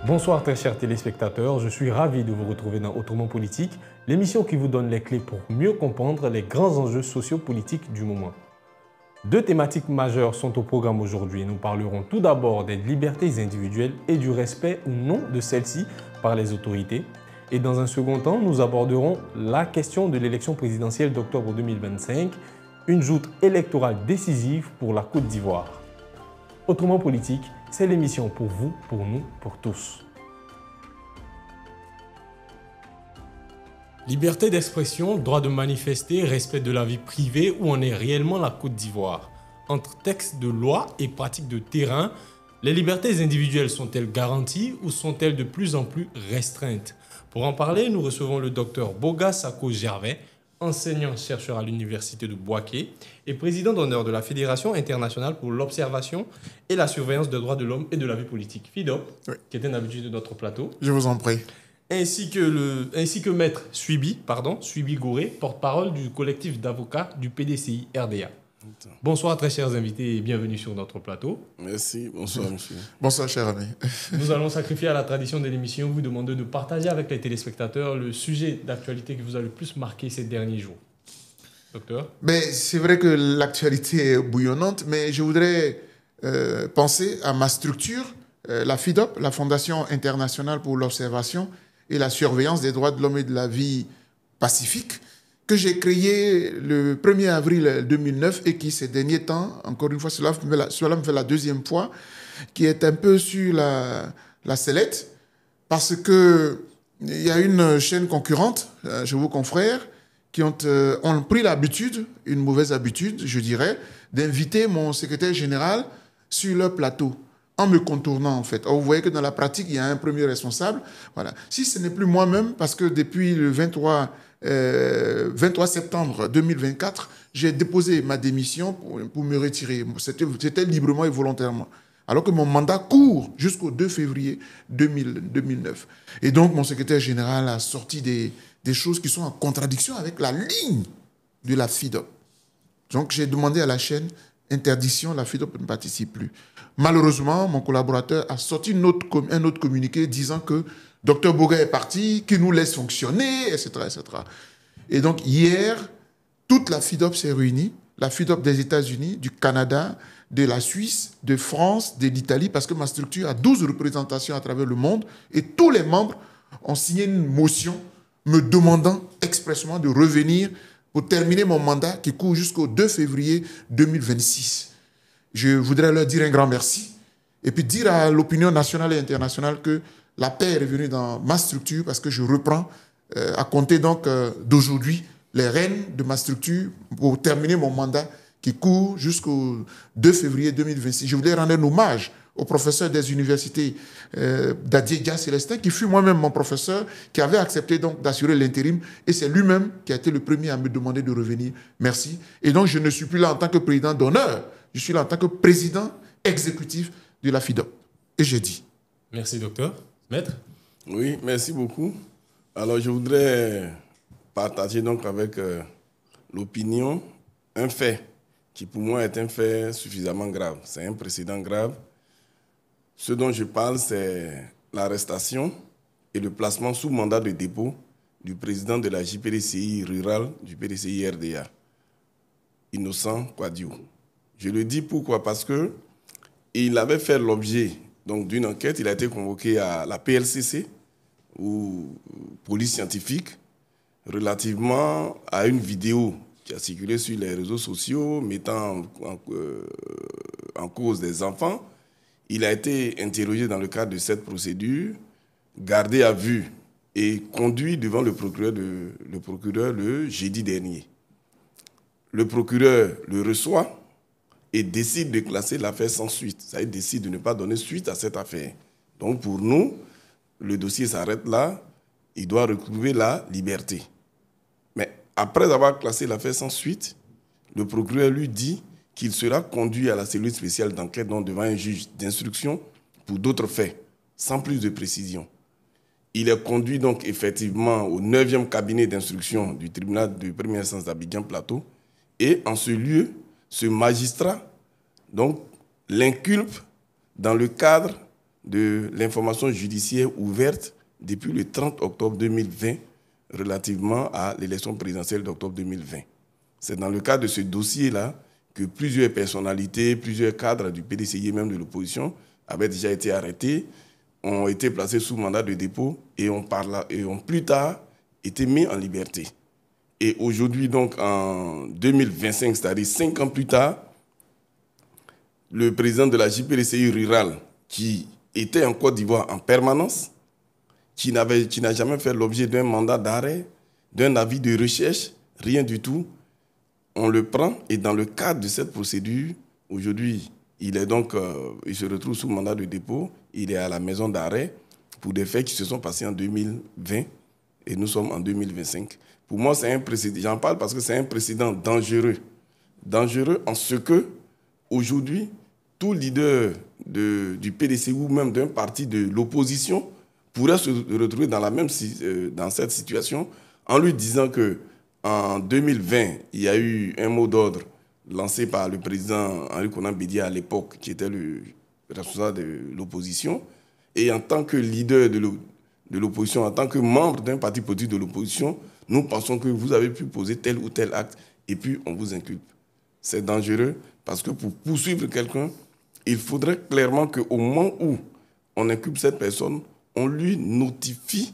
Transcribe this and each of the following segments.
Bonsoir très chers téléspectateurs, je suis ravi de vous retrouver dans Autrement Politique, l'émission qui vous donne les clés pour mieux comprendre les grands enjeux sociopolitiques du moment. Deux thématiques majeures sont au programme aujourd'hui. Nous parlerons tout d'abord des libertés individuelles et du respect ou non de celles-ci par les autorités. Et dans un second temps, nous aborderons la question de l'élection présidentielle d'octobre 2025, une joute électorale décisive pour la Côte d'Ivoire. Autrement Politique, c'est l'émission pour vous, pour nous, pour tous. Liberté d'expression, droit de manifester, respect de la vie privée, où en est réellement la Côte d'Ivoire? Entre textes de loi et pratiques de terrain, les libertés individuelles sont-elles garanties ou sont-elles de plus en plus restreintes? Pour en parler, nous recevons le docteur Boga Sako Gervais, enseignant-chercheur à l'Université de Bouaké et président d'honneur de la Fédération internationale pour l'observation et la surveillance des droits de l'homme et de la vie politique, FIDOP, oui, qui est un habitué de notre plateau. Je vous en prie. Ainsi que Maître Suibi Gouré, porte-parole du collectif d'avocats du PDCI RDA. Bonsoir très chers invités et bienvenue sur notre plateau. Merci, bonsoir monsieur. Bonsoir cher ami. Nous allons sacrifier à la tradition de l'émission, vous demander de partager avec les téléspectateurs le sujet d'actualité qui vous a le plus marqué ces derniers jours. Docteur? C'est vrai que l'actualité est bouillonnante, mais je voudrais penser à ma structure, la FIDOP, la Fondation internationale pour l'observation et la surveillance des droits de l'homme et de la vie pacifique, que j'ai créé le 1er avril 2009 et qui, ces derniers temps, encore une fois, cela me fait la deuxième fois, qui est un peu sur la sellette, parce qu'il y a une chaîne concurrente, chez vos confrères, qui ont pris l'habitude, une mauvaise habitude, je dirais, d'inviter mon secrétaire général sur leur plateau, en me contournant en fait. Or, vous voyez que dans la pratique, il y a un premier responsable. Voilà. Si ce n'est plus moi-même, parce que depuis le 23 septembre 2024, j'ai déposé ma démission pour me retirer. C'était librement et volontairement. Alors que mon mandat court jusqu'au 2 février 2009. Et donc, mon secrétaire général a sorti des choses qui sont en contradiction avec la ligne de la FIDOP. Donc, j'ai demandé à la chaîne interdiction, la FIDOP ne participe plus. Malheureusement, mon collaborateur a sorti un autre communiqué disant que Dr Boga est parti, qu'il nous laisse fonctionner, etc., etc. Et donc, hier, toute la FIDOP s'est réunie, la FIDOP des États-Unis, du Canada, de la Suisse, de France, de l'Italie, parce que ma structure a 12 représentations à travers le monde, et tous les membres ont signé une motion me demandant expressément de revenir pour terminer mon mandat qui court jusqu'au 2 février 2026. Je voudrais leur dire un grand merci et puis dire à l'opinion nationale et internationale que la paix est revenue dans ma structure parce que je reprends à compter donc d'aujourd'hui les rênes de ma structure pour terminer mon mandat qui court jusqu'au 2 février 2026. Je voulais rendre un hommage au professeur des universités d'Adiédia Célestin, qui fut moi-même mon professeur, qui avait accepté donc d'assurer l'intérim, et c'est lui-même qui a été le premier à me demander de revenir. Merci. Et donc, je ne suis plus là en tant que président d'honneur, je suis là en tant que président exécutif de la FIDOP. Et j'ai dit. Merci, docteur. Maître? Oui, merci beaucoup. Alors, je voudrais partager donc avec l'opinion un fait qui, pour moi, est un fait suffisamment grave. C'est un précédent grave. Ce dont je parle, c'est l'arrestation et le placement sous mandat de dépôt du président de la JPDCI rurale du PDCI RDA, Innocent Kouadio. Je le dis pourquoi? Parce qu'il avait fait l'objet d'une enquête. Il a été convoqué à la PLCC, ou police scientifique, relativement à une vidéo qui a circulé sur les réseaux sociaux mettant en cause des enfants. Il a été interrogé dans le cadre de cette procédure, gardé à vue et conduit devant le procureur le jeudi dernier. Le procureur le reçoit et décide de classer l'affaire sans suite. Ça, il décide de ne pas donner suite à cette affaire. Donc pour nous, le dossier s'arrête là, il doit retrouver la liberté. Mais après avoir classé l'affaire sans suite, le procureur lui dit qu'il sera conduit à la cellule spéciale d'enquête devant un juge d'instruction pour d'autres faits, sans plus de précision. Il est conduit donc effectivement au 9e cabinet d'instruction du tribunal de première instance d'Abidjan-Plateau et en ce lieu, ce magistrat l'inculpe dans le cadre de l'information judiciaire ouverte depuis le 30 octobre 2020 relativement à l'élection présidentielle d'octobre 2020. C'est dans le cadre de ce dossier-là que plusieurs personnalités, plusieurs cadres du PDCI et même de l'opposition avaient déjà été arrêtés, ont été placés sous mandat de dépôt et ont plus tard été mis en liberté. Et aujourd'hui, donc en 2025, c'est-à-dire 5 ans plus tard, le président de la JPDCI rurale, qui était en Côte d'Ivoire en permanence, qui n'a jamais fait l'objet d'un mandat d'arrêt, d'un avis de recherche, rien du tout, on le prend et dans le cadre de cette procédure, aujourd'hui, il se retrouve sous mandat de dépôt, il est à la maison d'arrêt pour des faits qui se sont passés en 2020 et nous sommes en 2025. Pour moi, c'est un précédent. J'en parle parce que c'est un précédent dangereux. Dangereux en ce que, aujourd'hui, tout leader du PDC ou même d'un parti de l'opposition pourrait se retrouver dans cette situation en lui disant qu'en 2020, il y a eu un mot d'ordre lancé par le président Henri Konan Bédié à l'époque, qui était le responsable de l'opposition. Et en tant que leader de l'opposition, en tant que membre d'un parti politique de l'opposition, nous pensons que vous avez pu poser tel ou tel acte et puis on vous inculpe. C'est dangereux parce que pour poursuivre quelqu'un, il faudrait clairement qu'au moment où on inculpe cette personne, on lui notifie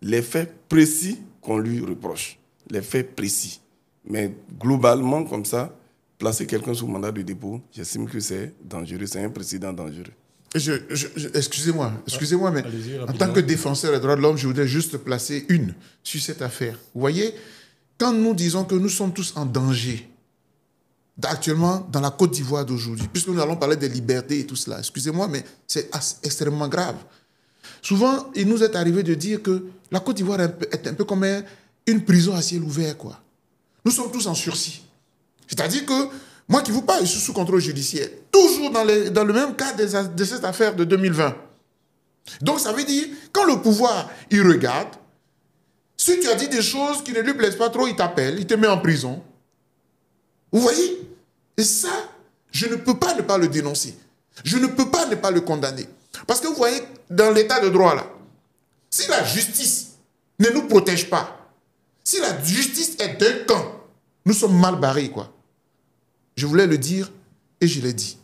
les faits précis qu'on lui reproche. Les faits précis. Mais globalement, comme ça, placer quelqu'un sous mandat de dépôt, j'estime que c'est dangereux, c'est un précédent dangereux. Excusez-moi, mais en tant que défenseur des droits de l'homme, je voudrais juste placer une sur cette affaire. Vous voyez, quand nous disons que nous sommes tous en danger, actuellement dans la Côte d'Ivoire d'aujourd'hui, puisque nous allons parler des libertés et tout cela, excusez-moi, mais c'est extrêmement grave. Souvent, il nous est arrivé de dire que la Côte d'Ivoire est un peu comme une prison à ciel ouvert, quoi. Nous sommes tous en sursis. C'est-à-dire que moi qui vous parle, je suis sous contrôle judiciaire, toujours dans le même cas de cette affaire de 2020. Donc ça veut dire, quand le pouvoir, il regarde, si tu as dit des choses qui ne lui plaisent pas trop, il t'appelle, il te met en prison. Vous voyez? Et ça, je ne peux pas ne pas le dénoncer. Je ne peux pas ne pas le condamner. Parce que vous voyez, dans l'état de droit là, si la justice ne nous protège pas, si la justice est d'un camp, nous sommes mal barrés, quoi. Je voulais le dire et je l'ai dit.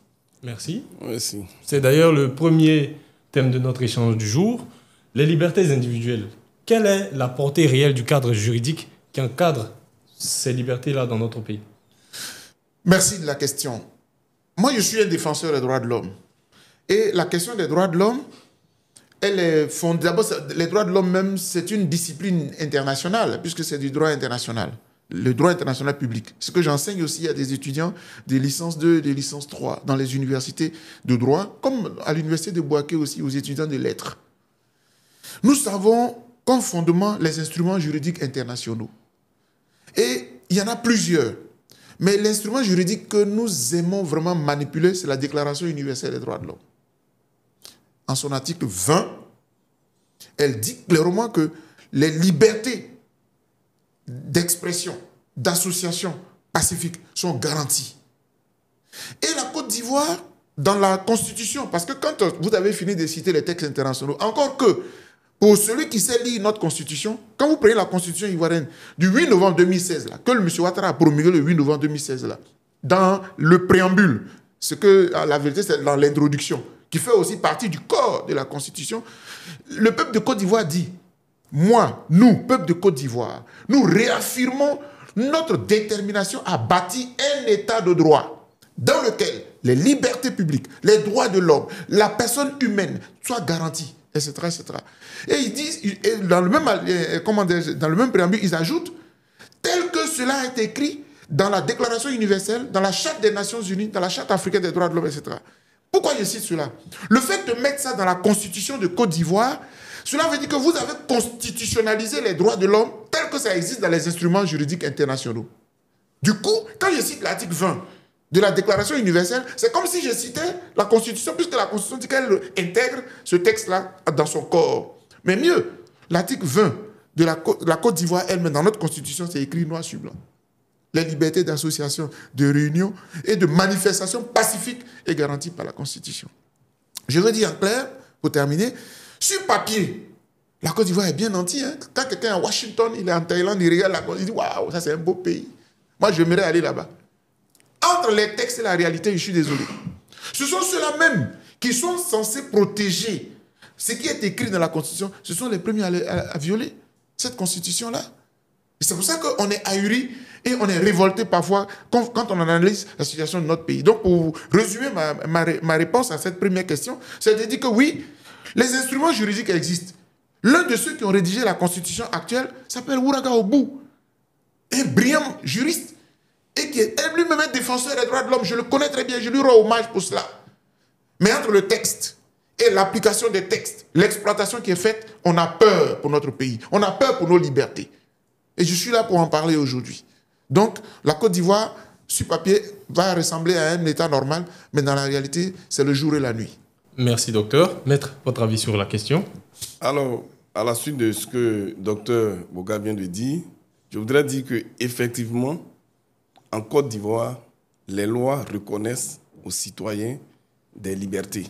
Merci. Merci. C'est d'ailleurs le premier thème de notre échange du jour, les libertés individuelles. Quelle est la portée réelle du cadre juridique qui encadre ces libertés-là dans notre pays? Merci de la question. Moi, je suis un défenseur des droits de l'homme. Et la question des droits de l'homme, elle est fondée. D'abord, les droits de l'homme même, c'est une discipline internationale, puisque c'est du droit international. Le droit international public. Ce que j'enseigne aussi à des étudiants des licences 2, des licences 3 dans les universités de droit, comme à l'université de Bouaké aussi, aux étudiants de lettres. Nous savons comme fondement les instruments juridiques internationaux. Et il y en a plusieurs. Mais l'instrument juridique que nous aimons vraiment manipuler, c'est la Déclaration universelle des droits de l'homme. En son article 20, elle dit clairement que les libertés d'expression, d'association pacifique sont garanties. Et la Côte d'Ivoire, dans la Constitution, parce que quand vous avez fini de citer les textes internationaux, encore que pour celui qui sait lire notre Constitution, quand vous prenez la Constitution ivoirienne du 8 novembre 2016, là, que le M. Ouattara a promulgué le 8 novembre 2016, là, dans le préambule, ce que la vérité c'est dans l'introduction, qui fait aussi partie du corps de la Constitution, le peuple de Côte d'Ivoire dit, moi, nous, peuple de Côte d'Ivoire, nous réaffirmons notre détermination à bâtir un état de droit dans lequel les libertés publiques, les droits de l'homme, la personne humaine soient garantis, etc., etc. Et ils disent, dans le même préambule, ils ajoutent, tel que cela est écrit dans la Déclaration universelle, dans la Charte des Nations Unies, dans la Charte africaine des droits de l'homme, etc. Pourquoi je cite cela? Le fait de mettre ça dans la Constitution de Côte d'Ivoire, cela veut dire que vous avez constitutionnalisé les droits de l'homme tels que ça existe dans les instruments juridiques internationaux. Du coup, quand je cite l'article 20 de la Déclaration universelle, c'est comme si je citais la Constitution, puisque la Constitution dit qu'elle intègre ce texte-là dans son corps. Mais mieux, l'article 20 de la Côte d'Ivoire elle-même, dans notre Constitution, c'est écrit noir sur blanc. Les libertés d'association, de réunion et de manifestation pacifique est garantie par la Constitution. Je veux dire en clair, pour terminer. Sur papier, la Côte d'Ivoire est bien nantie. Hein. Quand quelqu'un est à Washington, il est en Thaïlande, il regarde la Côte, il dit waouh, ça c'est un beau pays. Moi, j'aimerais aller là-bas. Entre les textes et la réalité, je suis désolé. Ce sont ceux-là même qui sont censés protéger ce qui est écrit dans la Constitution. Ce sont les premiers à violer cette Constitution-là. Et c'est pour ça qu'on est ahuri et on est révolté parfois quand on analyse la situation de notre pays. Donc, pour résumer ma réponse à cette première question, c'est de dire que oui, les instruments juridiques existent. L'un de ceux qui ont rédigé la Constitution actuelle s'appelle Ouraga Obu, un brillant juriste et qui est lui-même un défenseur des droits de l'homme. Je le connais très bien, je lui rends hommage pour cela. Mais entre le texte et l'application des textes, l'exploitation qui est faite, on a peur pour notre pays, on a peur pour nos libertés. Et je suis là pour en parler aujourd'hui. Donc, la Côte d'Ivoire, sur papier, va ressembler à un État normal, mais dans la réalité, c'est le jour et la nuit. Merci, docteur. Maître, votre avis sur la question? Alors, à la suite de ce que docteur Boga vient de dire, je voudrais dire qu'effectivement, en Côte d'Ivoire, les lois reconnaissent aux citoyens des libertés,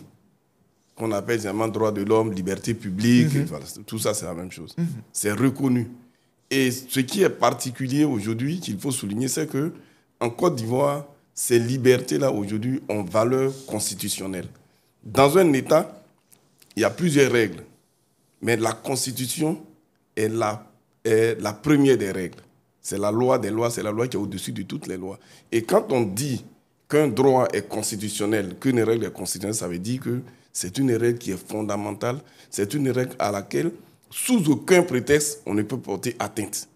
qu'on appelle généralement droits de l'homme, liberté publique, voilà, tout ça c'est la même chose. C'est reconnu. Et ce qui est particulier aujourd'hui, qu'il faut souligner, c'est qu'en Côte d'Ivoire, ces libertés-là aujourd'hui ont valeur constitutionnelle. Dans un État, il y a plusieurs règles, mais la Constitution est la première des règles. C'est la loi des lois, c'est la loi qui est au-dessus de toutes les lois. Et quand on dit qu'un droit est constitutionnel, qu'une règle est constitutionnelle, ça veut dire que c'est une règle qui est fondamentale, c'est une règle à laquelle, sous aucun prétexte, on ne peut porter atteinte.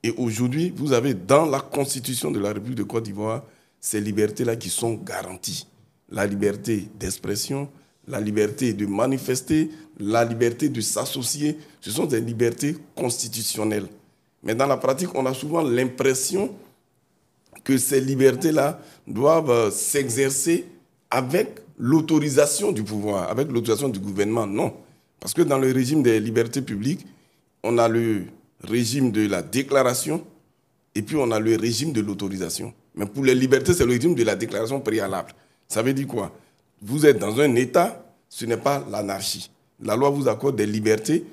Et aujourd'hui, vous avez dans la Constitution de la République de Côte d'Ivoire ces libertés-là qui sont garanties. La liberté d'expression, la liberté de manifester, la liberté de s'associer, ce sont des libertés constitutionnelles. Mais dans la pratique, on a souvent l'impression que ces libertés-là doivent s'exercer avec l'autorisation du pouvoir, avec l'autorisation du gouvernement. Non. Parce que dans le régime des libertés publiques, on a le régime de la déclaration et puis on a le régime de l'autorisation. Mais pour les libertés, c'est le régime de la déclaration préalable. Ça veut dire quoi? Vous êtes dans un État, ce n'est pas l'anarchie. La loi vous accorde des libertés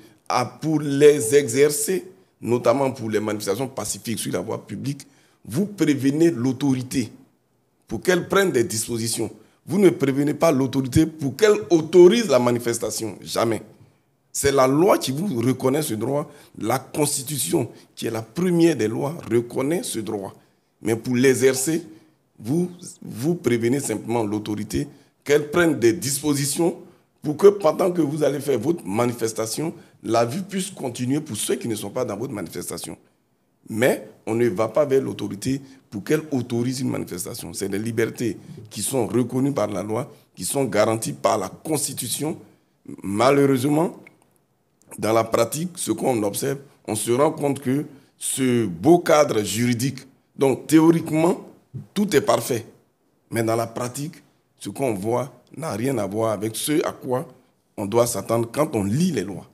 pour les exercer, notamment pour les manifestations pacifiques sur la voie publique. Vous prévenez l'autorité pour qu'elle prenne des dispositions. Vous ne prévenez pas l'autorité pour qu'elle autorise la manifestation. Jamais. C'est la loi qui vous reconnaît ce droit. La Constitution, qui est la première des lois, reconnaît ce droit. Mais pour l'exercer, vous prévenez simplement l'autorité qu'elle prenne des dispositions pour que pendant que vous allez faire votre manifestation, la vie puisse continuer pour ceux qui ne sont pas dans votre manifestation. Mais on ne va pas vers l'autorité pour qu'elle autorise une manifestation. C'est des libertés qui sont reconnues par la loi, qui sont garanties par la Constitution. Malheureusement, dans la pratique, ce qu'on observe, on se rend compte que ce beau cadre juridique, donc théoriquement, tout est parfait. Mais dans la pratique, ce qu'on voit n'a rien à voir avec ce à quoi on doit s'attendre quand on lit les lois.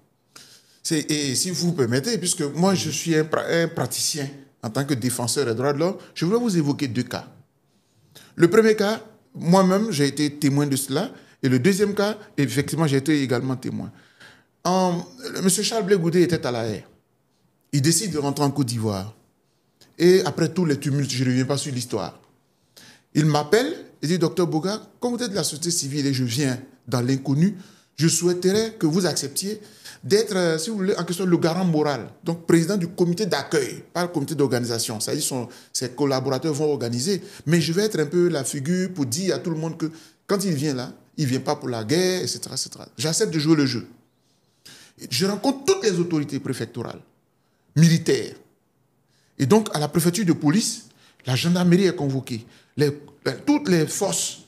Et si vous permettez, puisque moi je suis un praticien en tant que défenseur des droits de l'homme, je voudrais vous évoquer deux cas. Le premier cas, moi-même, j'ai été témoin de cela. Et le deuxième cas, effectivement, j'ai été également témoin. M. Charles Blé Goudé était à La Haye. Il décide de rentrer en Côte d'Ivoire. Et après tous les tumultes, je ne reviens pas sur l'histoire. Il m'appelle et dit, docteur Boga, comme vous êtes de la société civile et je viens dans l'inconnu, je souhaiterais que vous acceptiez d'être, si vous voulez, en question le garant moral, donc président du comité d'accueil, pas le comité d'organisation. C'est-à-dire ses collaborateurs vont organiser, mais je vais être un peu la figure pour dire à tout le monde que quand il vient là, il ne vient pas pour la guerre, etc., etc. J'accepte de jouer le jeu. Je rencontre toutes les autorités préfectorales, militaires. Et donc, à la préfecture de police, la gendarmerie est convoquée. Toutes les forces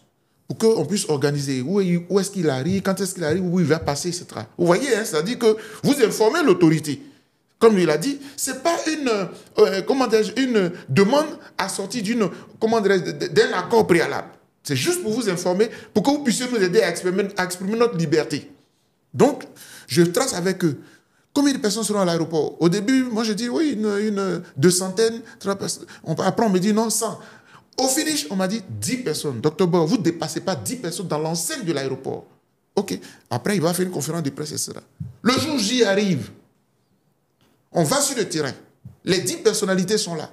pour qu'on puisse organiser où est-ce qu'il arrive, quand est-ce qu'il arrive, où il va passer, etc. Vous voyez, hein, c'est-à-dire que vous informez l'autorité. Comme il a dit, ce n'est pas une demande assortie d'un accord préalable. C'est juste pour vous informer, pour que vous puissiez nous aider à exprimer notre liberté. Donc, je trace avec eux. Combien de personnes seront à l'aéroport? Au début, moi je dis oui, une 200, 3 personnes. Après, on me dit non, 100. Au finish, on m'a dit 10 personnes. Docteur Bo, vous ne dépassez pas 10 personnes dans l'enceinte de l'aéroport. Ok. Après, il va faire une conférence de presse, etc. Le jour J arrive. On va sur le terrain. Les 10 personnalités sont là.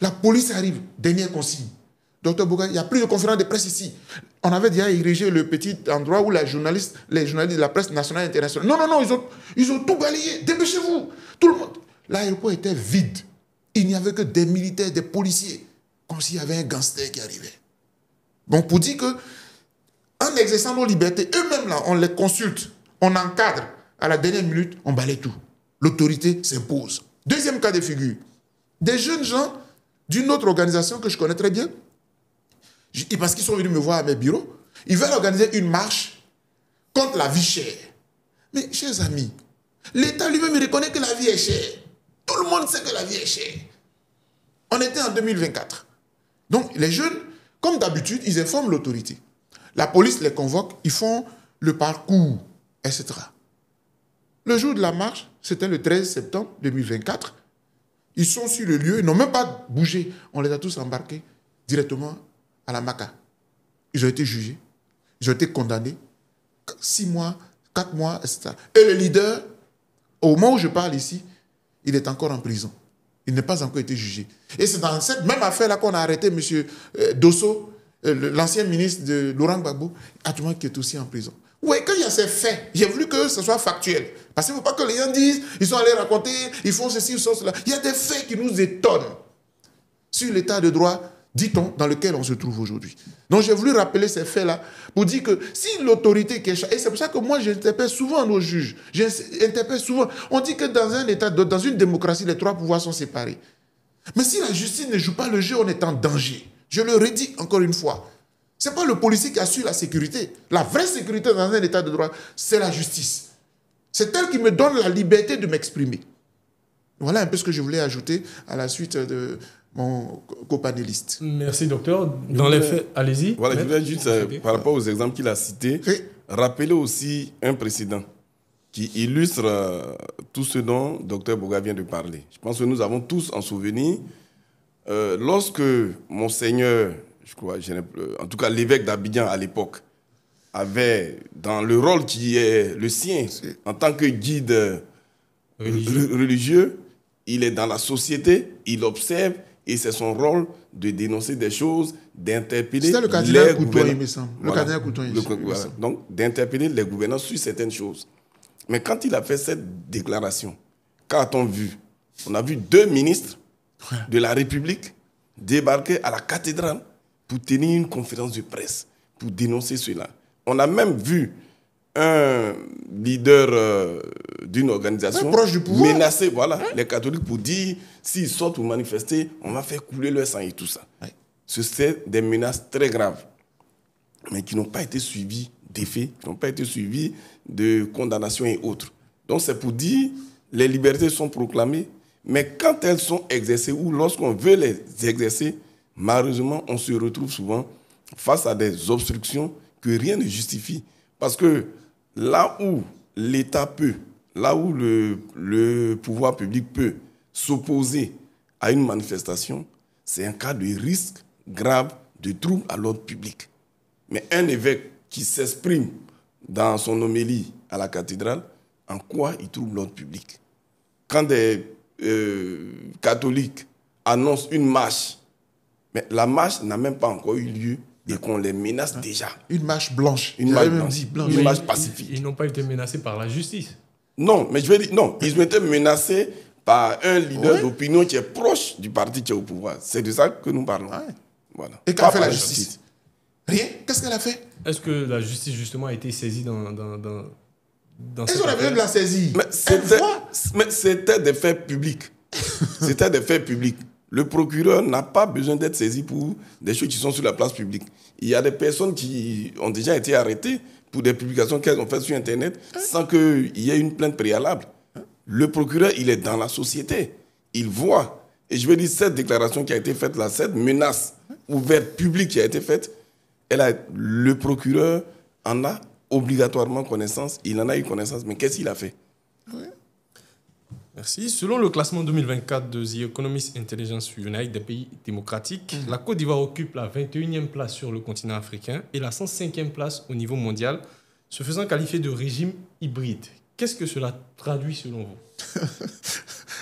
La police arrive. Dernière consigne. Docteur Bouga, il n'y a plus de conférence de presse ici. On avait déjà érigé le petit endroit où les journalistes de la presse nationale et internationale. Non, non, non, ils ont tout balayé. Dépêchez-vous. Tout le monde. L'aéroport était vide. Il n'y avait que des militaires, des policiers. Comme s'il y avait un gangster qui arrivait. Donc, pour dire que, en exerçant nos libertés, eux-mêmes, là, on les consulte, on encadre. À la dernière minute, on balaye tout. L'autorité s'impose. Deuxième cas de figure. Des jeunes gens d'une autre organisation que je connais très bien, parce qu'ils sont venus me voir à mes bureaux, ils veulent organiser une marche contre la vie chère. Mais, chers amis, l'État lui-même reconnaît que la vie est chère. Tout le monde sait que la vie est chère. On était en 2024. Donc, les jeunes, comme d'habitude, ils informent l'autorité. La police les convoque, ils font le parcours, etc. Le jour de la marche, c'était le 13 septembre 2024. Ils sont sur le lieu, ils n'ont même pas bougé. On les a tous embarqués directement à la MACA. Ils ont été jugés, ils ont été condamnés. 6 mois, 4 mois, etc. Et le leader, au moment où je parle ici, il est encore en prison. Il n'a pas encore été jugé. Et c'est dans cette même affaire-là qu'on a arrêté M. Dosso, l'ancien ministre de Laurent Gbagbo, actuellement qui est aussi en prison. Oui, quand il y a ces faits, j'ai voulu que ce soit factuel. Parce qu'il ne faut pas que les gens disent, ils sont allés raconter, ils font ceci, ils font cela. Il y a des faits qui nous étonnent sur l'état de droit, dit-on, dans lequel on se trouve aujourd'hui. Donc j'ai voulu rappeler ces faits-là pour dire que si l'autorité qui est... Et c'est pour ça que moi j'interpelle souvent nos juges. J'interpelle souvent... On dit que dans un état, dans une démocratie, les 3 pouvoirs sont séparés. Mais si la justice ne joue pas le jeu, on est en danger. Je le redis encore une fois. Ce n'est pas le policier qui assure la sécurité. La vraie sécurité dans un état de droit, c'est la justice. C'est elle qui me donne la liberté de m'exprimer. Voilà un peu ce que je voulais ajouter à la suite de mon copanéliste. Merci, docteur. Dans les faits, allez-y. Voilà, je voulais juste, par rapport aux exemples qu'il a cités, rappeler aussi un précédent qui illustre tout ce dont docteur Bouga vient de parler. Je pense que nous avons tous en souvenir, lorsque Monseigneur, je crois, en tout cas l'évêque d'Abidjan à l'époque, avait dans le rôle qui est le sien, en tant que guide religieux, il est dans la société, il observe, et c'est son rôle de dénoncer des choses, d'interpeller les gouvernants. C'était le cardinal Couton, il me semble. Le cardinal Couton, il me semble. Donc, d'interpeller les gouvernants sur certaines choses. Mais quand il a fait cette déclaration, qu'a-t-on vu? On a vu 2 ministres de la République débarquer à la cathédrale pour tenir une conférence de presse, pour dénoncer cela. On a même vu un leader d'une organisation menacer les catholiques pour dire s'ils sortent pour manifester, on va faire couler leur sang et tout ça. C'est des menaces très graves, mais qui n'ont pas été suivies d'effets, qui n'ont pas été suivies de condamnations et autres. Donc c'est pour dire les libertés sont proclamées, mais quand elles sont exercées ou lorsqu'on veut les exercer, malheureusement, on se retrouve souvent face à des obstructions que rien ne justifie. Parce que là où l'État peut, là où le pouvoir public peut s'opposer à une manifestation, c'est un cas de risque grave de trouble à l'ordre public. Mais un évêque qui s'exprime dans son homélie à la cathédrale, en quoi il trouble l'ordre public? Quand des catholiques annoncent une marche, mais la marche n'a même pas encore eu lieu, et qu'on les menace déjà. Une marche blanche. Une marche pacifique. Ils n'ont pas été menacés par la justice. Non, mais je veux dire, non, ils ont été menacés par un leader d'opinion qui est proche du parti qui est au pouvoir. C'est de ça que nous parlons. Voilà. Et qu'a fait la justice? Rien. Qu'est-ce qu'elle a fait? Est-ce que la justice, justement, a été saisie dans Est-ce qu'on a besoin de la saisie? Mais c'était des faits publics. C'était des faits publics. Le procureur n'a pas besoin d'être saisi pour des choses qui sont sur la place publique. Il y a des personnes qui ont déjà été arrêtées pour des publications qu'elles ont faites sur Internet sans qu'il y ait une plainte préalable. Le procureur, il est dans la société. Il voit. Et je veux dire, cette déclaration qui a été faite là, cette menace ouverte publique qui a été faite, le procureur en a obligatoirement connaissance. Il en a eu connaissance. Mais qu'est-ce qu'il a fait? Merci. Selon le classement 2024 de The Economist Intelligence Unite des pays démocratiques, la Côte d'Ivoire occupe la 21e place sur le continent africain et la 105e place au niveau mondial Se faisant qualifier de régime hybride, qu'est-ce que cela traduit selon vous?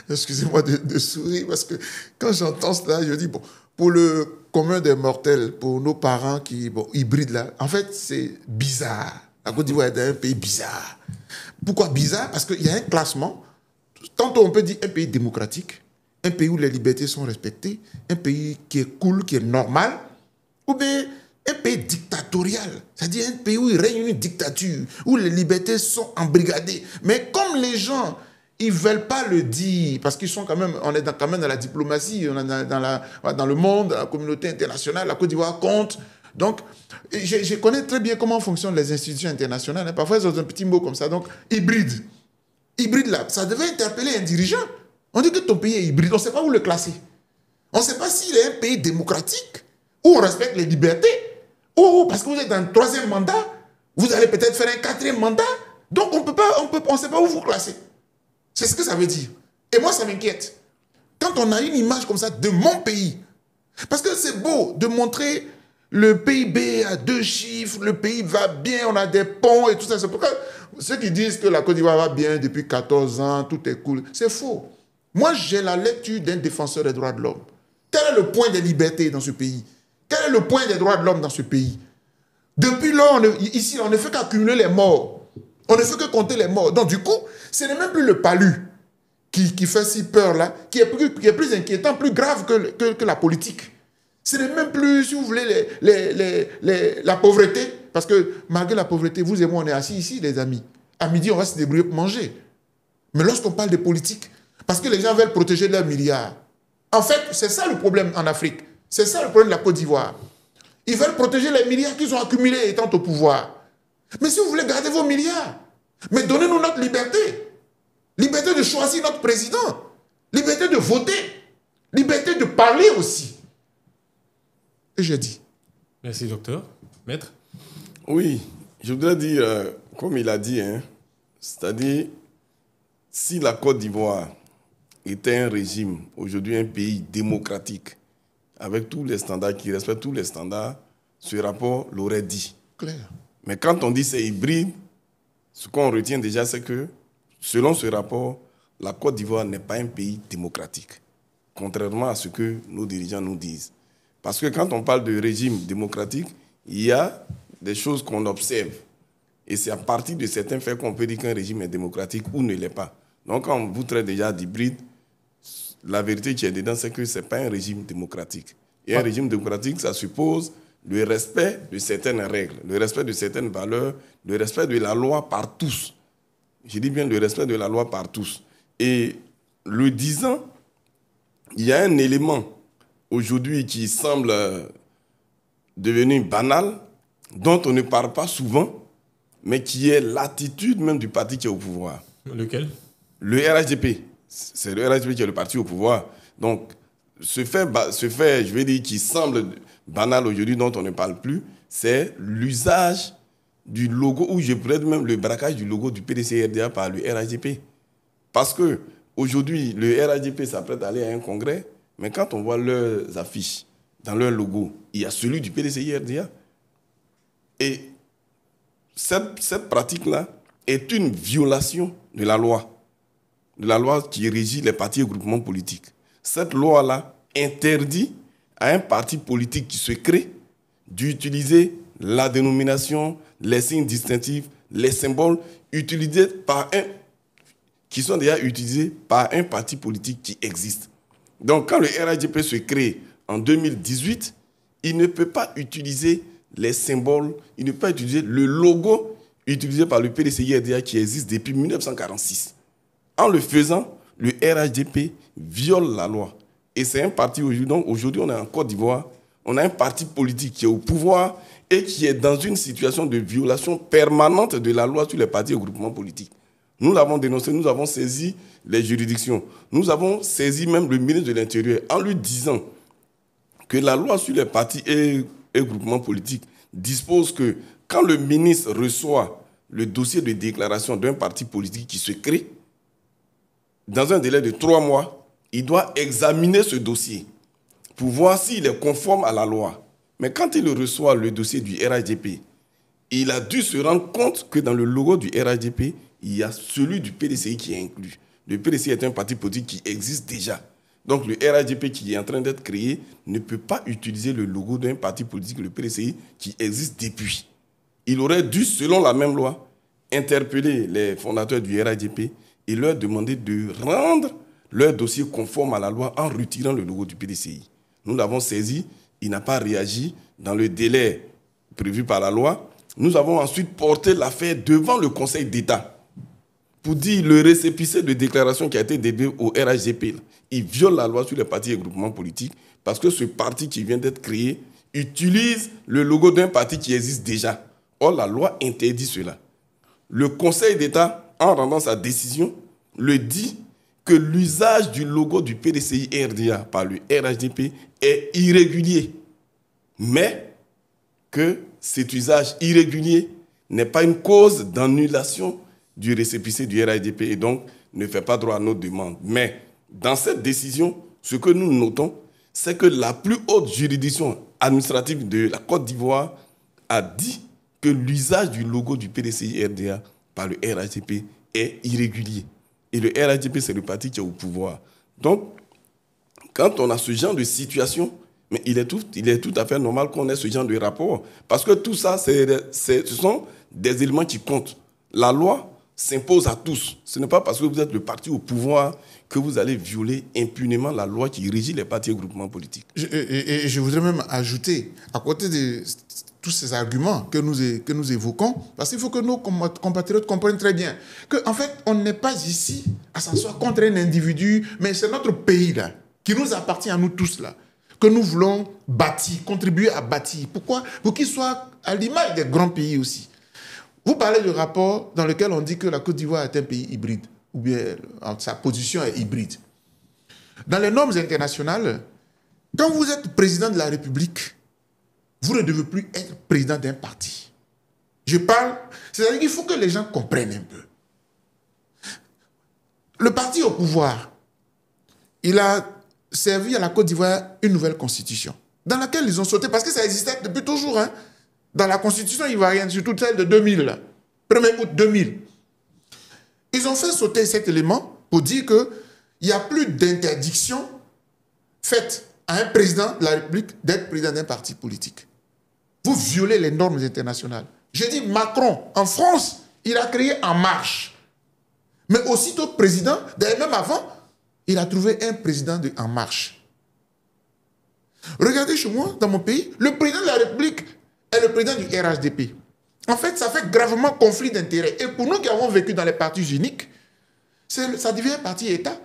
Excusez-moi de sourire parce que quand j'entends cela, je dis, bon, pour le commun des mortels, pour nos parents qui, bon, hybrides là, en fait, c'est bizarre. La Côte d'Ivoire est un pays bizarre. Pourquoi bizarre? Parce qu'il y a un classement. Tantôt on peut dire un pays démocratique, un pays où les libertés sont respectées, un pays qui est cool, qui est normal, ou bien un pays dictatorial, c'est-à-dire un pays où il règne une dictature, où les libertés sont embrigadées. Mais comme les gens, ils ne veulent pas le dire, parce qu'ils sont quand même, on est quand même dans la diplomatie, on est dans le monde, dans la communauté internationale, la Côte d'Ivoire compte. Donc, je connais très bien comment fonctionnent les institutions internationales. Parfois, ils ont un petit mot comme ça. Donc, hybride. Hybride, là, ça devait interpeller un dirigeant. On dit que ton pays est hybride. On ne sait pas où le classer. On ne sait pas s'il est un pays démocratique, où on respecte les libertés, ou parce que vous êtes dans un 3e mandat, vous allez peut-être faire un 4e mandat. Donc, on ne sait pas où vous classer. C'est ce que ça veut dire. Et moi, ça m'inquiète. Quand on a une image comme ça de mon pays, parce que c'est beau de montrer le PIB à 2 chiffres, le pays va bien, on a des ponts et tout ça. C'est pourquoi ceux qui disent que la Côte d'Ivoire va bien depuis 14 ans, tout est cool, c'est faux. Moi, j'ai la lecture d'un défenseur des droits de l'homme. Quel est le point des libertés dans ce pays? Quel est le point des droits de l'homme dans ce pays? Depuis là, ici, on ne fait qu'accumuler les morts. On ne fait que compter les morts. Donc, du coup, ce n'est même plus le palu qui fait si peur là, qui est plus inquiétant, plus grave que la politique. Ce n'est même plus, si vous voulez, la pauvreté. Parce que malgré la pauvreté, vous et moi, on est assis ici, les amis. À midi, on va se débrouiller pour manger. Mais lorsqu'on parle de politique, parce que les gens veulent protéger leurs milliards. En fait, c'est ça le problème en Afrique. C'est ça le problème de la Côte d'Ivoire. Ils veulent protéger les milliards qu'ils ont accumulés étant au pouvoir. Mais si vous voulez garder vos milliards, mais donnez-nous notre liberté. Liberté de choisir notre président. Liberté de voter. Liberté de parler aussi. Et j'ai dit. Merci, docteur. Maître? Oui, je voudrais dire, comme il a dit, hein, c'est-à-dire, si la Côte d'Ivoire était un régime, aujourd'hui un pays démocratique, avec tous les standards, qui respecte tous les standards, ce rapport l'aurait dit. Clair. Mais quand on dit c'est hybride, ce qu'on retient déjà, c'est que, selon ce rapport, la Côte d'Ivoire n'est pas un pays démocratique, contrairement à ce que nos dirigeants nous disent. Parce que quand on parle de régime démocratique, il y a des choses qu'on observe. Et c'est à partir de certains faits qu'on peut dire qu'un régime est démocratique ou ne l'est pas. Donc quand on vous traite déjà d'hybride, la vérité qui est dedans, c'est que ce n'est pas un régime démocratique. Et un régime démocratique, ça suppose le respect de certaines règles, le respect de certaines valeurs, le respect de la loi par tous. Je dis bien le respect de la loi par tous. Et le disant, il y a un élément aujourd'hui qui semble devenu banal, dont on ne parle pas souvent, mais qui est l'attitude même du parti qui est au pouvoir. Lequel? Le RHDP. C'est le RHDP qui est le parti au pouvoir. Donc, ce fait, je vais dire, qui semble banal aujourd'hui, dont on ne parle plus, c'est l'usage du logo, ou je pourrais dire même le braquage du logo du PDC-RDA par le RHDP. Parce qu'aujourd'hui, le RHDP s'apprête à aller à un congrès, mais quand on voit leurs affiches, dans leur logo, il y a celui du PDC-RDA. Et cette pratique-là est une violation de la loi qui régit les partis et groupements politiques. Cette loi-là interdit à un parti politique qui se crée d'utiliser la dénomination, les signes distinctifs, les symboles qui sont déjà utilisés par un parti politique qui existe. Donc, quand le RHDP se crée en 2018, il ne peut pas utiliser les symboles, il ne peut pas utiliser le logo utilisé par le PDCI-RDA qui existe depuis 1946. En le faisant, le RHDP viole la loi. Et c'est un parti aujourd'hui. Donc aujourd'hui, on est en Côte d'Ivoire, on a un parti politique qui est au pouvoir et qui est dans une situation de violation permanente de la loi sur les partis et groupements politiques. Nous l'avons dénoncé, nous avons saisi les juridictions. Nous avons saisi même le ministre de l'Intérieur en lui disant que la loi sur les partis et groupements politiques dispose que quand le ministre reçoit le dossier de déclaration d'un parti politique qui se crée, dans un délai de 3 mois, il doit examiner ce dossier pour voir s'il est conforme à la loi. Mais quand il reçoit le dossier du RHDP il a dû se rendre compte que dans le logo du RHDP, il y a celui du PDCI qui est inclus. Le PDCI est un parti politique qui existe déjà. Donc le RHDP qui est en train d'être créé ne peut pas utiliser le logo d'un parti politique, le PDCI, qui existe depuis. Il aurait dû, selon la même loi, interpeller les fondateurs du RHDP et leur demander de rendre leur dossier conforme à la loi en retirant le logo du PDCI. Nous l'avons saisi, il n'a pas réagi dans le délai prévu par la loi. Nous avons ensuite porté l'affaire devant le Conseil d'État pour dire le récépissé de déclaration qui a été dédié au RHDP. Il viole la loi sur les partis et groupements politiques parce que ce parti qui vient d'être créé utilise le logo d'un parti qui existe déjà. Or, la loi interdit cela. Le Conseil d'État, en rendant sa décision, le dit que l'usage du logo du PDCI-RDA par le RHDP est irrégulier, mais que cet usage irrégulier n'est pas une cause d'annulation du récépissé du RHDP et donc ne fait pas droit à nos demandes. Mais dans cette décision, ce que nous notons, c'est que la plus haute juridiction administrative de la Côte d'Ivoire a dit que l'usage du logo du PDCI-RDA par le RHDP est irrégulier. Et le RHDP, c'est le parti qui est au pouvoir. Donc, quand on a ce genre de situation, mais il est tout à fait normal qu'on ait ce genre de rapport. Parce que tout ça, ce sont des éléments qui comptent. La loi s'impose à tous. Ce n'est pas parce que vous êtes le parti au pouvoir que vous allez violer impunément la loi qui régit les partis et groupements politiques. Et je voudrais même ajouter, à côté de tous ces arguments que nous évoquons, parce qu'il faut que nos compatriotes comprennent très bien qu'en fait, on n'est pas ici à s'asseoir contre un individu, mais c'est notre pays là, qui nous appartient à nous tous là, que nous voulons bâtir, contribuer à bâtir. Pourquoi? Pour qu'il soit à l'image des grands pays aussi. Vous parlez du rapport dans lequel on dit que la Côte d'Ivoire est un pays hybride, ou bien sa position est hybride. Dans les normes internationales, quand vous êtes président de la République, vous ne devez plus être président d'un parti. Je parle, c'est-à-dire qu'il faut que les gens comprennent un peu. Le parti au pouvoir, il a servi à la Côte d'Ivoire une nouvelle constitution, dans laquelle ils ont sauté, parce que ça existait depuis toujours, hein, dans la constitution ivoirienne, surtout celle de 2000, là, 1er août 2000. Ils ont fait sauter cet élément pour dire qu'il n'y a plus d'interdiction faite à un président de la République d'être président d'un parti politique. Vous violez les normes internationales. Je dis Macron, en France, il a créé En Marche. Mais aussitôt président, d'ailleurs même avant, il a trouvé un président de En Marche. Regardez chez moi, dans mon pays, le président de la République est le président du RHDP. En fait, ça fait gravement conflit d'intérêts. Et pour nous qui avons vécu dans les partis uniques, ça devient un parti État.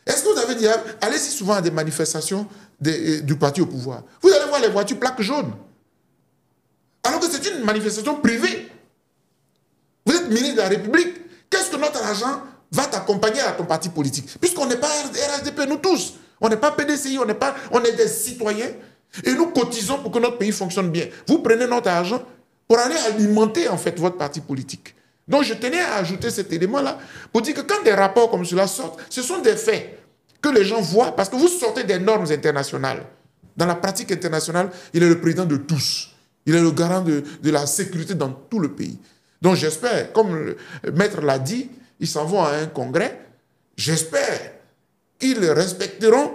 Est-ce que vous avez dit, allez si souvent à des manifestations du parti au pouvoir, vous allez voir les voitures plaques jaunes. Alors que c'est une manifestation privée. Vous êtes ministre de la République. Qu'est-ce que notre argent va t'accompagner à ton parti politique? Puisqu'on n'est pas RHDP, nous tous. On n'est pas PDCI, on est des citoyens. Et nous cotisons pour que notre pays fonctionne bien. Vous prenez notre argent pour aller alimenter en fait votre parti politique. Donc je tenais à ajouter cet élément-là pour dire que quand des rapports comme cela sortent, ce sont des faits que les gens voient parce que vous sortez des normes internationales. Dans la pratique internationale, il est le président de tous. Il est le garant de la sécurité dans tout le pays. Donc j'espère, comme le maître l'a dit, ils s'en vont à un congrès, j'espère qu'ils respecteront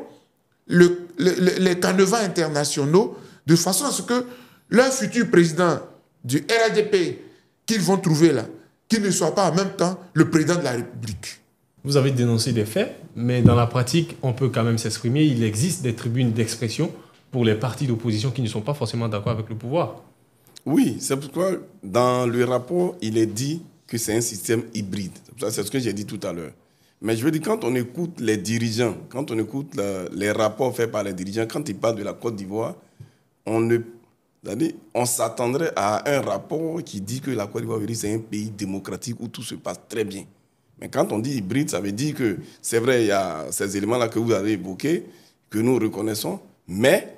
les canevas internationaux de façon à ce que leur futur président du RHDP qu'ils vont trouver là, qu'il ne soit pas en même temps le président de la République. Vous avez dénoncé des faits, mais dans la pratique, on peut quand même s'exprimer. Il existe des tribunes d'expression pour les partis d'opposition qui ne sont pas forcément d'accord avec le pouvoir. Oui, c'est pourquoi dans le rapport, il est dit que c'est un système hybride. C'est ce que j'ai dit tout à l'heure. Mais je veux dire, quand on écoute les dirigeants, quand on écoute les rapports faits par les dirigeants, quand ils parlent de la Côte d'Ivoire, on s'attendrait à un rapport qui dit que la Côte d'Ivoire, c'est un pays démocratique où tout se passe très bien. Mais quand on dit hybride, ça veut dire que c'est vrai, il y a ces éléments-là que vous avez évoqués, que nous reconnaissons, mais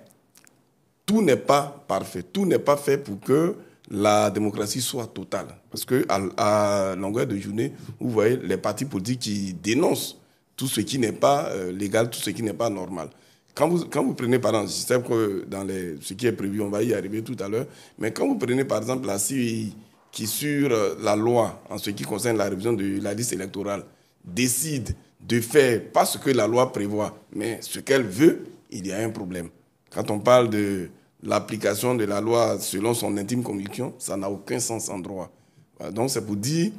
tout n'est pas parfait. Tout n'est pas fait pour que la démocratie soit totale. Parce qu'à longueur de journée, vous voyez les partis politiques qui dénoncent tout ce qui n'est pas légal, tout ce qui n'est pas normal. Quand vous prenez, par exemple, je sais que dans ce qui est prévu, on va y arriver tout à l'heure, mais quand vous prenez, par exemple, la CEI qui, sur la loi, en ce qui concerne la révision de la liste électorale, décide de faire pas ce que la loi prévoit, mais ce qu'elle veut, il y a un problème. Quand on parle de l'application de la loi selon son intime conviction, ça n'a aucun sens en droit. Voilà, donc c'est pour dire,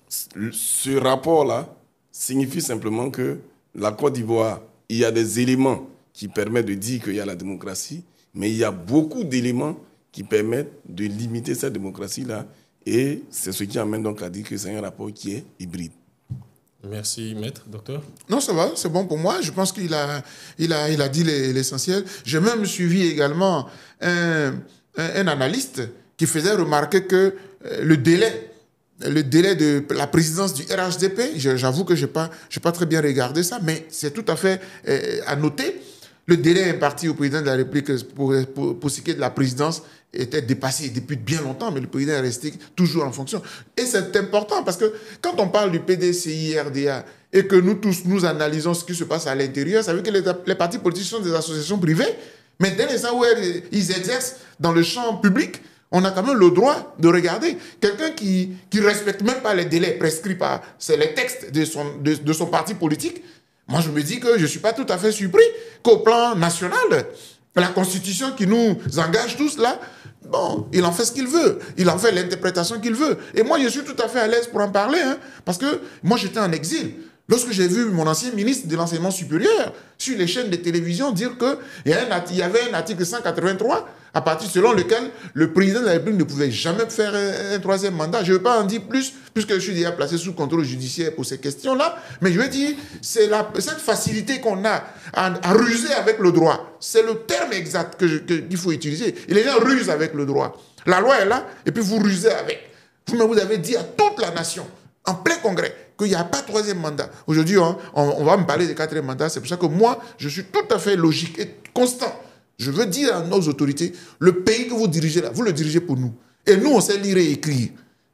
ce rapport-là signifie simplement que la Côte d'Ivoire, il y a des éléments qui permettent de dire qu'il y a la démocratie, mais il y a beaucoup d'éléments qui permettent de limiter cette démocratie-là. Et c'est ce qui amène donc à dire que c'est un rapport qui est hybride. Merci, maître, docteur. Non, ça va, c'est bon pour moi. Je pense qu'il a dit l'essentiel. J'ai même suivi également un analyste qui faisait remarquer que le délai de la présidence du RHDP, j'avoue que je n'ai pas très bien regardé ça, mais c'est tout à fait à noter. Le délai imparti au président de la République pour ce qui est de la présidence était dépassé depuis bien longtemps, mais le président est resté toujours en fonction. Et c'est important parce que quand on parle du PDCI-RDA et que nous tous, nous analysons ce qui se passe à l'intérieur, ça veut dire que les partis politiques sont des associations privées, mais dès l'instant où ils exercent dans le champ public, on a quand même le droit de regarder. Quelqu'un qui ne respecte même pas les délais prescrits par les textes de son parti politique, moi je me dis que je ne suis pas tout à fait surpris qu'au plan national, la Constitution qui nous engage tous là, bon, il en fait ce qu'il veut. Il en fait l'interprétation qu'il veut. Et moi, je suis tout à fait à l'aise pour en parler, hein, parce que moi, j'étais en exil. Lorsque j'ai vu mon ancien ministre de l'enseignement supérieur sur les chaînes de télévision dire qu'il y avait un article 183 à partir selon lequel le président de la République ne pouvait jamais faire un troisième mandat. Je ne veux pas en dire plus, puisque je suis déjà placé sous contrôle judiciaire pour ces questions-là, mais je veux dire, c'est cette facilité qu'on a à ruser avec le droit. C'est le terme exact qu'il faut utiliser. Et les gens rusent avec le droit. La loi est là, et puis vous rusez avec. Vous avez dit à toute la nation, en plein congrès, qu'il n'y a pas de troisième mandat. Aujourd'hui, on va me parler de quatrième mandat. C'est pour ça que moi, je suis tout à fait logique et constant. Je veux dire à nos autorités, le pays que vous dirigez là, vous le dirigez pour nous. Et nous, on sait lire et écrire.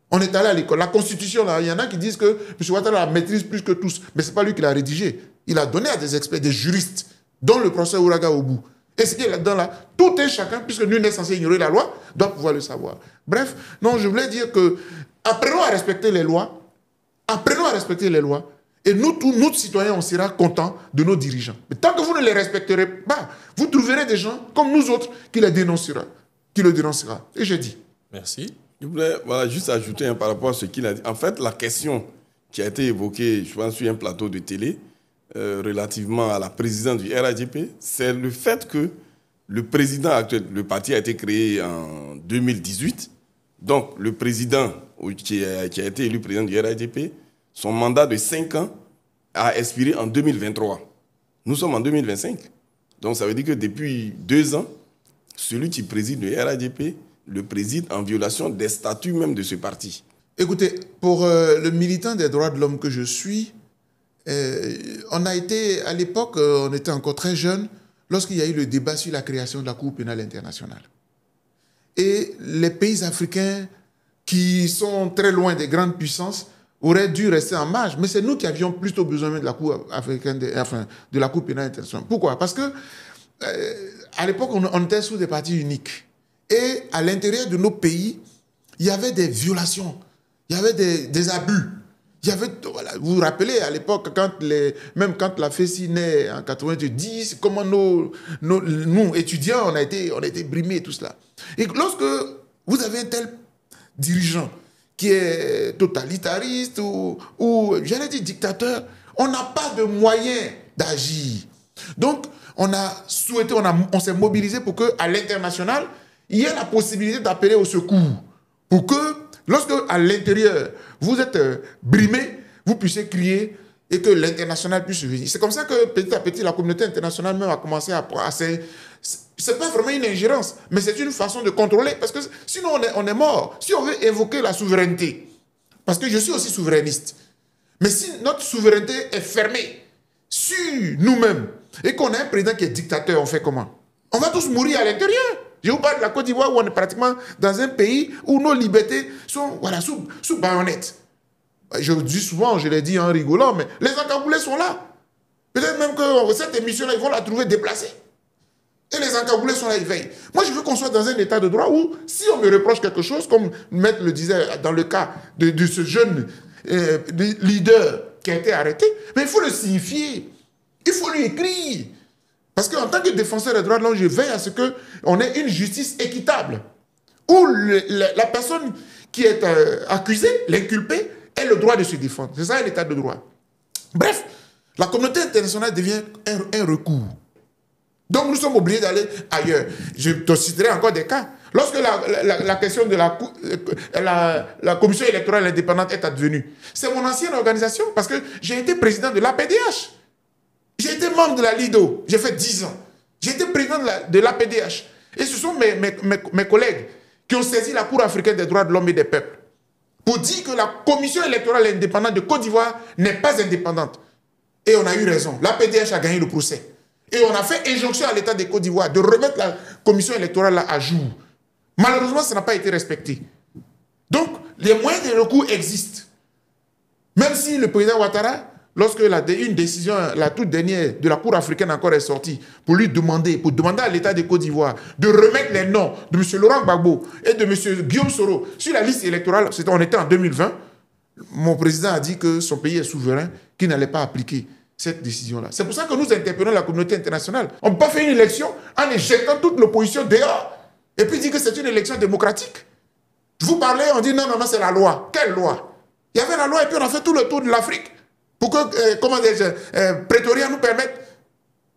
On est allé à l'école. La Constitution, là, il y en a qui disent que M. Ouattara la maîtrise plus que tous. Mais ce n'est pas lui qui l'a rédigée. Il a donné à des experts, des juristes, dont le professeur Ouraga au bout. Et ce qui est là-dedans, là, tout est chacun, puisque nul n'est censé ignorer la loi, doit pouvoir le savoir. Bref, non, je voulais dire que apprenons à respecter les lois. Apprenons à respecter les lois. Et nous, tous, nous, citoyens, on sera contents de nos dirigeants. Mais tant que vous ne les respecterez pas, vous trouverez des gens comme nous autres qui les dénonceront. Et j'ai dit. Merci. Je voulais juste ajouter par rapport à ce qu'il a dit. En fait, la question qui a été évoquée, je pense, sur un plateau de télé, relativement à la présidence du RHDP, c'est le fait que le président actuel, le parti a été créé en 2018. Donc, le président qui a été élu président du RHDP, son mandat de 5 ans a expiré en 2023. Nous sommes en 2025. Donc, ça veut dire que depuis 2 ans, celui qui préside le RHDP le préside en violation des statuts même de ce parti. Écoutez, pour le militant des droits de l'homme que je suis, on a été, à l'époque, on était encore très jeunes, lorsqu'il y a eu le débat sur la création de la Cour pénale internationale. Et les pays africains qui sont très loin des grandes puissances auraient dû rester en marge. Mais c'est nous qui avions plutôt besoin de la Cour africaine, de la Cour pénale internationale. Pourquoi? Parce que à l'époque, on était sous des partis uniques. Et à l'intérieur de nos pays, il y avait des violations, il y avait des abus. Il y avait, voilà, vous vous rappelez à l'époque, même quand la FESI naît en 90, comment nous, étudiants, on a été brimés et tout cela. Et lorsque vous avez un tel dirigeant qui est totalitariste ou j'allais dire dictateur, on n'a pas de moyens d'agir. Donc, on a souhaité, on s'est mobilisé pour qu'à l'international, il y ait la possibilité d'appeler au secours. Pour que, lorsque à l'intérieur, vous êtes brimé, vous puissiez crier et que l'international puisse venir. C'est comme ça que petit à petit, la communauté internationale même a commencé à... C'est pas vraiment une ingérence, mais c'est une façon de contrôler. Parce que sinon, on est mort. Si on veut évoquer la souveraineté, parce que je suis aussi souverainiste, mais si notre souveraineté est fermée sur nous-mêmes et qu'on a un président qui est dictateur, on fait comment? On va tous mourir à l'intérieur. Je vous parle de la Côte d'Ivoire où on est pratiquement dans un pays où nos libertés sont sous baïonnette. Je dis souvent, je l'ai dit en rigolant, mais les encagoulés sont là. Peut-être même que cette émission-là, ils vont la trouver déplacée. Et les encagoulés sont là, ils veillent. Moi, je veux qu'on soit dans un état de droit où, si on me reproche quelque chose, comme Maître le disait dans le cas de ce jeune leader qui a été arrêté, mais il faut le signifier. Il faut lui écrire. Parce qu'en tant que défenseur des droits de l'homme, je veille à ce qu'on ait une justice équitable, où la personne qui est accusée, l'inculpé, ait le droit de se défendre. C'est ça l'état de droit. Bref, la communauté internationale devient un recours. Donc nous sommes obligés d'aller ailleurs. Je te citerai encore des cas. Lorsque la question de la commission électorale indépendante est advenue, c'est mon ancienne organisation, parce que j'ai été président de l'APDH. J'ai été membre de la LIDO, j'ai fait 10 ans. J'ai été président de l'APDH. Et ce sont mes collègues qui ont saisi la Cour africaine des droits de l'homme et des peuples pour dire que la commission électorale indépendante de Côte d'Ivoire n'est pas indépendante. Et on a eu raison. L'APDH a gagné le procès. Et on a fait injonction à l'État de Côte d'Ivoire de remettre la commission électorale là à jour. Malheureusement, ça n'a pas été respecté. Donc, les moyens de recours existent. Même si le président Ouattara, lorsque une décision, la toute dernière de la Cour africaine encore est sortie, pour demander à l'État de Côte d'Ivoire de remettre les noms de M. Laurent Gbagbo et de M. Guillaume Soro sur la liste électorale, on était en 2020, mon président a dit que son pays est souverain, qu'il n'allait pas appliquer cette décision-là. C'est pour ça que nous interpellons la communauté internationale. On ne peut pas faire une élection en éjectant toute l'opposition dehors et puis dire que c'est une élection démocratique. Vous parlez, on dit non, c'est la loi. Quelle loi? Il y avait la loi et puis on a fait tout le tour de l'Afrique pour que, Pretoria nous permette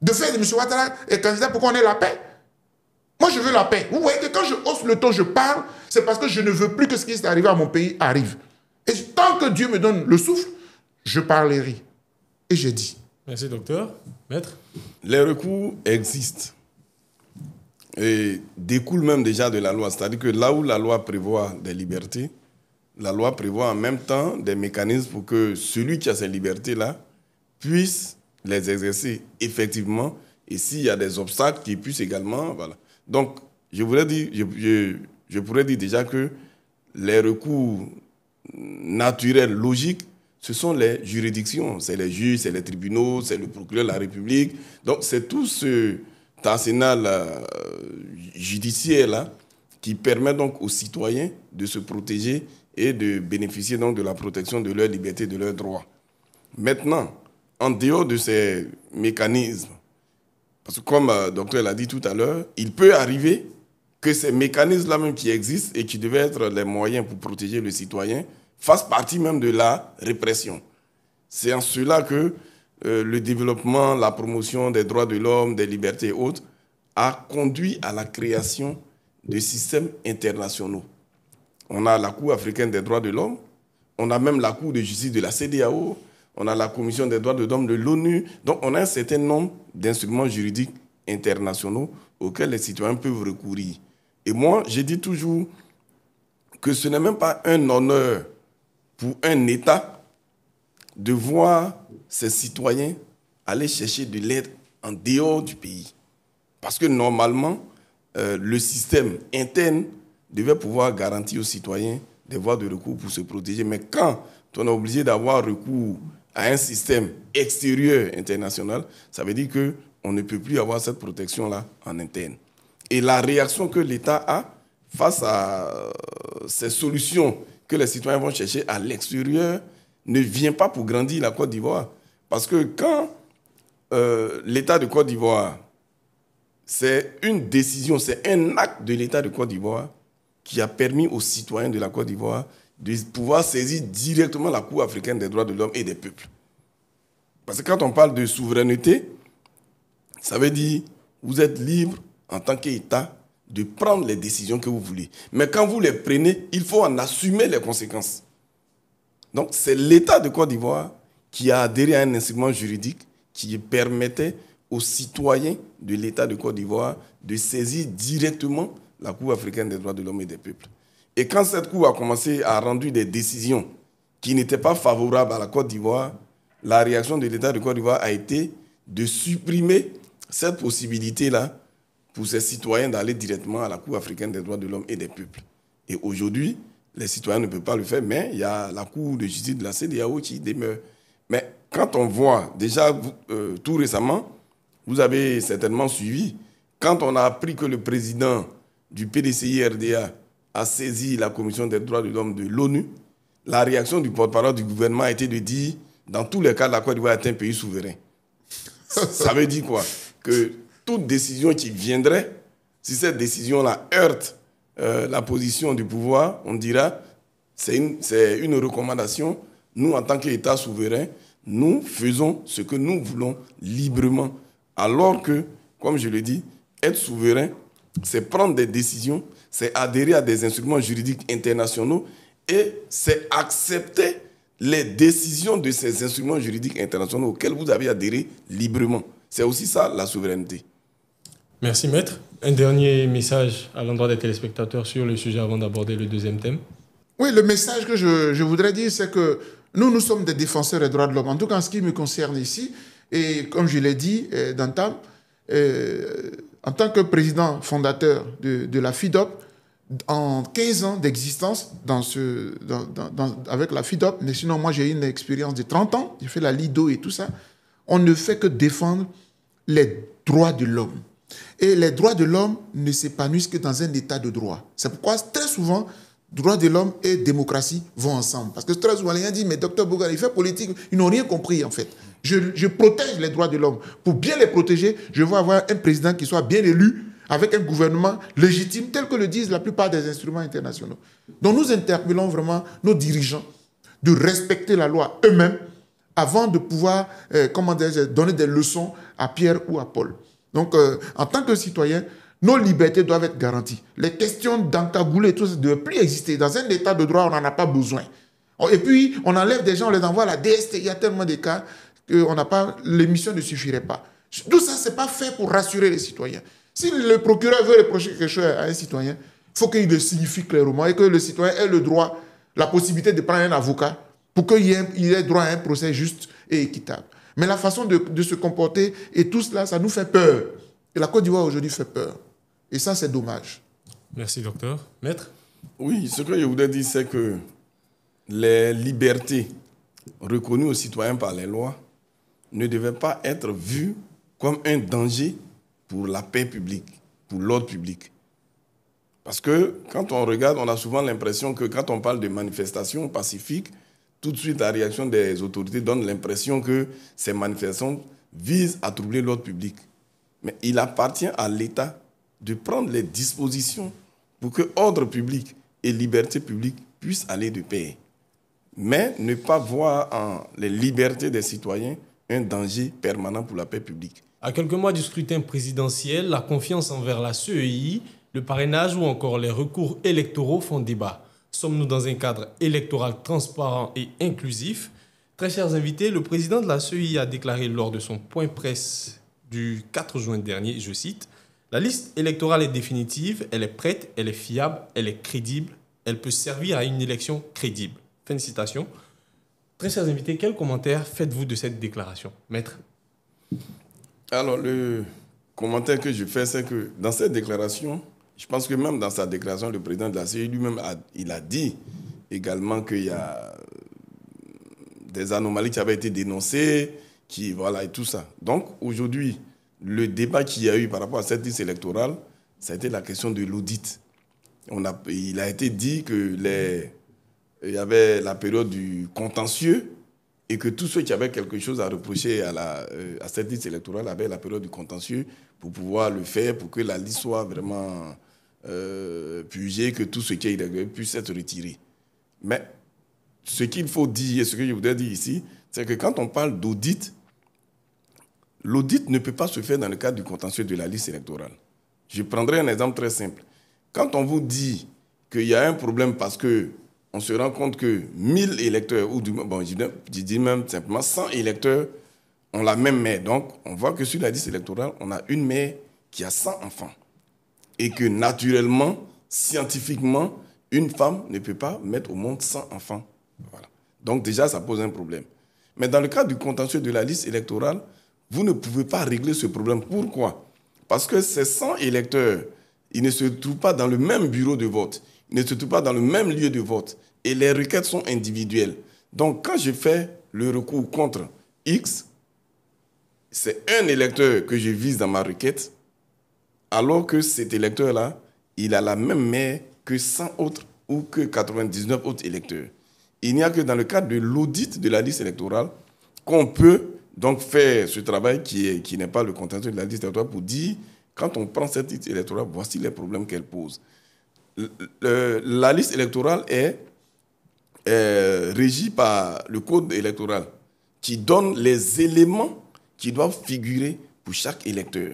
de faire de M. Ouattara candidat pour qu'on ait la paix. Moi, je veux la paix. Vous voyez que quand je hausse le ton, je parle, c'est parce que je ne veux plus que ce qui est arrivé à mon pays arrive. Et tant que Dieu me donne le souffle, je parlerai. Et j'ai dit. Merci, docteur. Maître? Les recours existent et découlent même déjà de la loi. C'est-à-dire que là où la loi prévoit des libertés, la loi prévoit en même temps des mécanismes pour que celui qui a ces libertés-là puisse les exercer effectivement. Et s'il y a des obstacles, qu'il puisse également... Voilà. Donc, je pourrais dire déjà que les recours naturels, logiques, ce sont les juridictions, c'est les juges, c'est les tribunaux, c'est le procureur de la République. Donc, c'est tout cet arsenal judiciaire-là qui permet donc aux citoyens de se protéger et de bénéficier donc de la protection de leurs libertés, de leurs droits. Maintenant, en dehors de ces mécanismes, parce que comme le docteur l'a dit tout à l'heure, il peut arriver que ces mécanismes-là même qui existent et qui devaient être les moyens pour protéger le citoyen fassent partie même de la répression. C'est en cela que le développement, la promotion des droits de l'homme, des libertés et autres, a conduit à la création de systèmes internationaux. On a la Cour africaine des droits de l'homme, on a même la Cour de justice de la CEDEAO, on a la Commission des droits de l'homme de l'ONU. Donc, on a un certain nombre d'instruments juridiques internationaux auxquels les citoyens peuvent recourir. Et moi, j'ai dit toujours que ce n'est même pas un honneur pour un État de voir ses citoyens aller chercher de l'aide en dehors du pays. Parce que normalement, le système interne devait pouvoir garantir aux citoyens des voies de recours pour se protéger. Mais quand on est obligé d'avoir recours à un système extérieur international, ça veut dire qu'on ne peut plus avoir cette protection-là en interne. Et la réaction que l'État a face à ces solutions que les citoyens vont chercher à l'extérieur ne vient pas pour grandir la Côte d'Ivoire. Parce que quand l'État de Côte d'Ivoire, c'est une décision, c'est un acte de l'État de Côte d'Ivoire qui a permis aux citoyens de la Côte d'Ivoire de pouvoir saisir directement la Cour africaine des droits de l'homme et des peuples. Parce que quand on parle de souveraineté, ça veut dire que vous êtes libre en tant qu'État de prendre les décisions que vous voulez. Mais quand vous les prenez, il faut en assumer les conséquences. Donc c'est l'État de Côte d'Ivoire qui a adhéré à un instrument juridique qui permettait aux citoyens de l'État de Côte d'Ivoire de saisir directement la Cour africaine des droits de l'homme et des peuples. Et quand cette Cour a commencé à rendre des décisions qui n'étaient pas favorables à la Côte d'Ivoire, la réaction de l'État de Côte d'Ivoire a été de supprimer cette possibilité-là pour ces citoyens d'aller directement à la Cour africaine des droits de l'homme et des peuples. Et aujourd'hui, les citoyens ne peuvent pas le faire, mais il y a la Cour de justice de la CEDEAO qui demeure. Mais quand on voit, déjà tout récemment, vous avez certainement suivi, quand on a appris que le président du PDCI-RDA a saisi la Commission des droits de l'homme de l'ONU, la réaction du porte-parole du gouvernement a été de dire, dans tous les cas, la Côte d'Ivoire est un pays souverain. Ça veut dire quoi? Que toute décision qui viendrait, si cette décision-là heurte la position du pouvoir, on dira, c'est une recommandation. Nous, en tant qu'État souverain, nous faisons ce que nous voulons librement. Alors que, comme je le dis, être souverain, c'est prendre des décisions, c'est adhérer à des instruments juridiques internationaux et c'est accepter les décisions de ces instruments juridiques internationaux auxquels vous avez adhéré librement. C'est aussi ça, la souveraineté. Merci, Maître. Un dernier message à l'endroit des téléspectateurs sur le sujet avant d'aborder le deuxième thème. Oui, le message que je voudrais dire, c'est que nous sommes des défenseurs des droits de l'homme. En tout cas, en ce qui me concerne ici, et comme je l'ai dit d'antan, en tant que président fondateur de la FIDOP, en 15 ans d'existence avec la FIDOP, mais sinon moi j'ai eu une expérience de 30 ans, j'ai fait la LIDO et tout ça, on ne fait que défendre les droits de l'homme. Et les droits de l'homme ne s'épanouissent que dans un état de droit. C'est pourquoi très souvent, droits de l'homme et démocratie vont ensemble. Parce que très souvent, les gens disent, mais docteur Bougara, il fait politique, ils n'ont rien compris en fait. Je protège les droits de l'homme. Pour bien les protéger, je veux avoir un président qui soit bien élu, avec un gouvernement légitime, tel que le disent la plupart des instruments internationaux. Donc nous interpellons vraiment nos dirigeants de respecter la loi eux-mêmes avant de pouvoir donner des leçons à Pierre ou à Paul. Donc en tant que citoyen, nos libertés doivent être garanties. Les questions d'encagouler, tout ça ne doit plus exister. Dans un état de droit, on n'en a pas besoin. Et puis, on enlève des gens, on les envoie à la DST. Il y a tellement de cas que l'émission ne suffirait pas. Tout ça, ce n'est pas fait pour rassurer les citoyens. Si le procureur veut reprocher quelque chose à un citoyen, il faut qu'il le signifie clairement et que le citoyen ait le droit, la possibilité de prendre un avocat pour qu'il ait droit à un procès juste et équitable. Mais la façon de se comporter et tout cela, ça nous fait peur. Et la Côte d'Ivoire aujourd'hui fait peur. Et ça, c'est dommage. Merci, docteur. Maître? Oui, ce que je voudrais dire, c'est que les libertés reconnues aux citoyens par les lois ne devaient pas être vues comme un danger pour la paix publique, pour l'ordre public. Parce que quand on regarde, on a souvent l'impression que quand on parle de manifestations pacifiques, tout de suite la réaction des autorités donne l'impression que ces manifestations visent à troubler l'ordre public. Mais il appartient à l'État de prendre les dispositions pour que ordre public et liberté publique puissent aller de pair. Mais ne pas voir en les libertés des citoyens un danger permanent pour la paix publique. À quelques mois du scrutin présidentiel, la confiance envers la CEI, le parrainage ou encore les recours électoraux font débat. Sommes-nous dans un cadre électoral transparent et inclusif? Très chers invités, le président de la CEI a déclaré lors de son point presse du 4 juin dernier, je cite, « La liste électorale est définitive, elle est prête, elle est fiable, elle est crédible, elle peut servir à une élection crédible. » Fin de citation. Très chers invités, quel commentaire faites-vous de cette déclaration? Maître? Alors, le commentaire que je fais, c'est que dans cette déclaration, je pense que même dans sa déclaration, le président de la CEI lui-même, il a dit également qu'il y a des anomalies qui avaient été dénoncées, et tout ça. Donc, aujourd'hui, le débat qu'il y a eu par rapport à cette liste électorale, ça a été la question de l'audit. Il a été dit qu'il y avait la période du contentieux et que tous ceux qui avaient quelque chose à reprocher à cette liste électorale avaient la période du contentieux pour pouvoir le faire, pour que la liste soit vraiment purgée, que tout ce qui est irrégulier puisse être retiré. Mais ce qu'il faut dire, et ce que je voudrais dire ici, c'est que quand on parle d'audit, l'audit ne peut pas se faire dans le cadre du contentieux de la liste électorale. Je prendrai un exemple très simple. Quand on vous dit qu'il y a un problème parce qu'on se rend compte que 1000 électeurs, ou je dis même simplement 100 électeurs ont la même mère. Donc, on voit que sur la liste électorale, on a une mère qui a 100 enfants. Et que naturellement, scientifiquement, une femme ne peut pas mettre au monde 100 enfants. Voilà. Donc déjà, ça pose un problème. Mais dans le cas du contentieux de la liste électorale, vous ne pouvez pas régler ce problème. Pourquoi? Parce que ces 100 électeurs, ils ne se trouvent pas dans le même bureau de vote. Ils ne se trouvent pas dans le même lieu de vote. Et les requêtes sont individuelles. Donc, quand je fais le recours contre X, c'est un électeur que je vise dans ma requête, alors que cet électeur-là, il a la même mère que 100 autres ou que 99 autres électeurs. Il n'y a que dans le cadre de l'audit de la liste électorale qu'on peut donc faire ce travail qui n'est pas le contentieux de la liste électorale pour dire, quand on prend cette liste électorale, voici les problèmes qu'elle pose. La liste électorale est régie par le code électoral qui donne les éléments qui doivent figurer pour chaque électeur.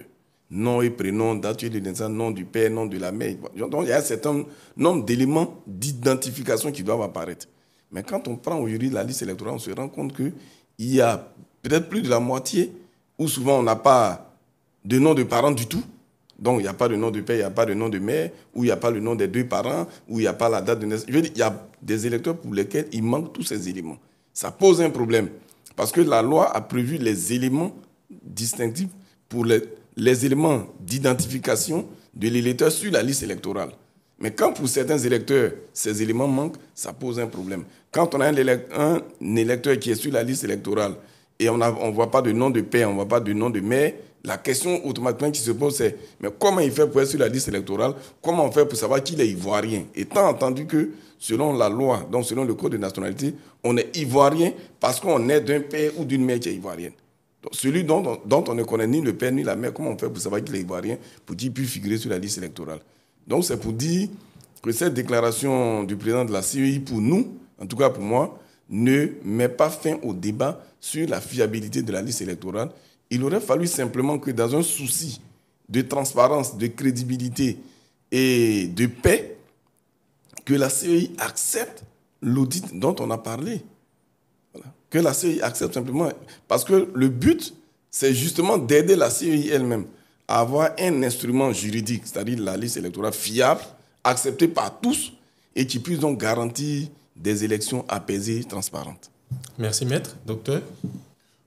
Nom et prénom, date de naissance, nom du père, nom de la mère. Donc, il y a un certain nombre d'éléments d'identification qui doivent apparaître. Mais quand on prend aujourd'hui la liste électorale, on se rend compte qu'il y a peut-être plus de la moitié où souvent on n'a pas de nom de parents du tout. Donc, il n'y a pas de nom de père, il n'y a pas de nom de mère, ou il n'y a pas le nom des deux parents, ou il n'y a pas la date de naissance. Je veux dire, il y a des électeurs pour lesquels il manque tous ces éléments. Ça pose un problème. Parce que la loi a prévu les éléments distinctifs pour les éléments d'identification de l'électeur sur la liste électorale. Mais quand pour certains électeurs, ces éléments manquent, ça pose un problème. Quand on a un électeur qui est sur la liste électorale et on ne voit pas de nom de père, on ne voit pas de nom de mère, la question automatiquement qui se pose, c'est mais comment il fait pour être sur la liste électorale? Comment on fait pour savoir qu'il est ivoirien? Étant entendu que, selon la loi, donc selon le code de nationalité, on est ivoirien parce qu'on est d'un père ou d'une mère qui est ivoirienne. Donc, celui dont on ne connaît ni le père ni la mère, comment on fait pour savoir qu'il est ivoirien pour qu'il puisse figurer sur la liste électorale? Donc c'est pour dire que cette déclaration du président de la CEI, pour nous, en tout cas pour moi, ne met pas fin au débat sur la fiabilité de la liste électorale. Il aurait fallu simplement que dans un souci de transparence, de crédibilité et de paix, que la CEI accepte l'audit dont on a parlé. Voilà. Que la CEI accepte simplement. Parce que le but, c'est justement d'aider la CEI elle-même à avoir un instrument juridique, c'est-à-dire la liste électorale fiable, acceptée par tous et qui puisse donc garantir des élections apaisées et transparentes. Merci, maître. Docteur?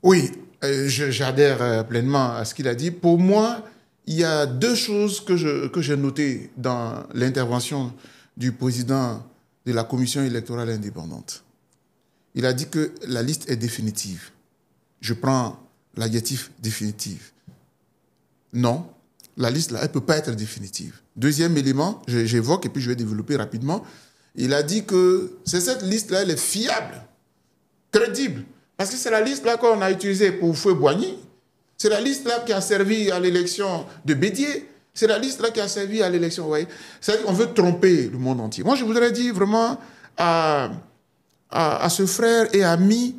Oui, j'adhère pleinement à ce qu'il a dit. Pour moi, il y a deux choses que j'ai notées dans l'intervention du président de la Commission électorale indépendante. Il a dit que la liste est définitive. Je prends l'adjectif définitive. Non, la liste, là, elle ne peut pas être définitive. Deuxième élément, j'évoque et puis je vais développer rapidement. Il a dit que cette liste-là, elle est fiable, crédible. Parce que c'est la liste-là qu'on a utilisée pour Fouet-Boigny. C'est la liste-là qui a servi à l'élection de Bédier. C'est la liste-là qui a servi à l'élection. Vous c'est-à-dire qu'on veut tromper le monde entier. Moi, je voudrais dire vraiment à ce frère et ami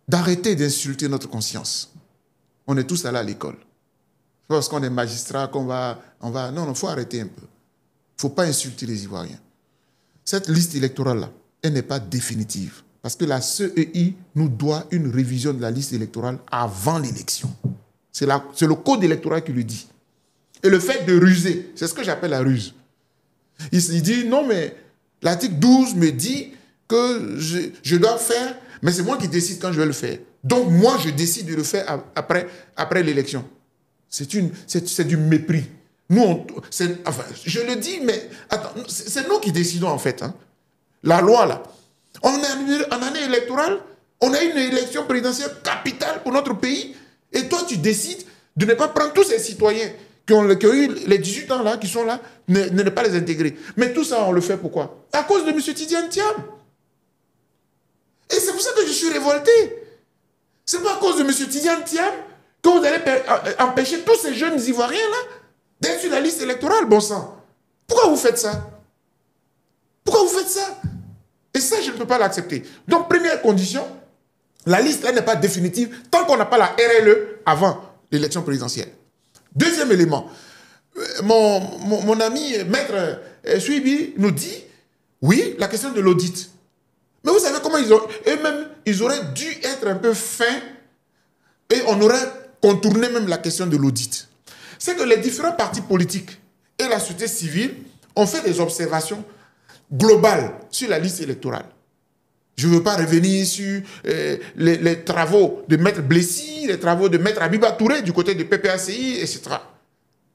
d'arrêter d'insulter notre conscience. On est tous allés à l'école. Parce qu'on est magistrat, qu'on va... Non, il faut arrêter un peu. Il ne faut pas insulter les Ivoiriens. Cette liste électorale-là, elle n'est pas définitive. Parce que la CEI nous doit une révision de la liste électorale avant l'élection. C'est le code électoral qui le dit. Et le fait de ruser, c'est ce que j'appelle la ruse. Il dit, non, mais l'article 12 me dit que je dois faire, mais c'est moi qui décide quand je vais le faire. Donc, moi, je décide de le faire après l'élection. C'est du mépris. Nous, je le dis, mais attends, c'est nous qui décidons en fait. Hein. La loi, là. En année électorale, on a une élection présidentielle capitale pour notre pays, et toi, tu décides de ne pas prendre tous ces citoyens qui ont eu les 18 ans là, qui sont là, ne pas les intégrer. Mais tout ça, on le fait pourquoi? À cause de M. Tidiane Thiam. Et c'est pour ça que je suis révolté. C'est pas à cause de M. Tidiane Thiam que vous allez empêcher tous ces jeunes Ivoiriens-là d'être sur la liste électorale, bon sang. Pourquoi vous faites ça? Pourquoi vous faites ça? Et ça, je ne peux pas l'accepter. Donc, première condition, la liste là n'est pas définitive tant qu'on n'a pas la RLE avant l'élection présidentielle. Deuxième élément, mon ami maître Suibi nous dit, oui, la question de l'audit. Mais vous savez comment eux-mêmes, ils auraient dû être un peu fins et on aurait contourné même la question de l'audit. C'est que les différents partis politiques et la société civile ont fait des observations globales sur la liste électorale. Je ne veux pas revenir sur les travaux de Maître Blessy, les travaux de Maître Abiba Touré du côté de PPACI, etc.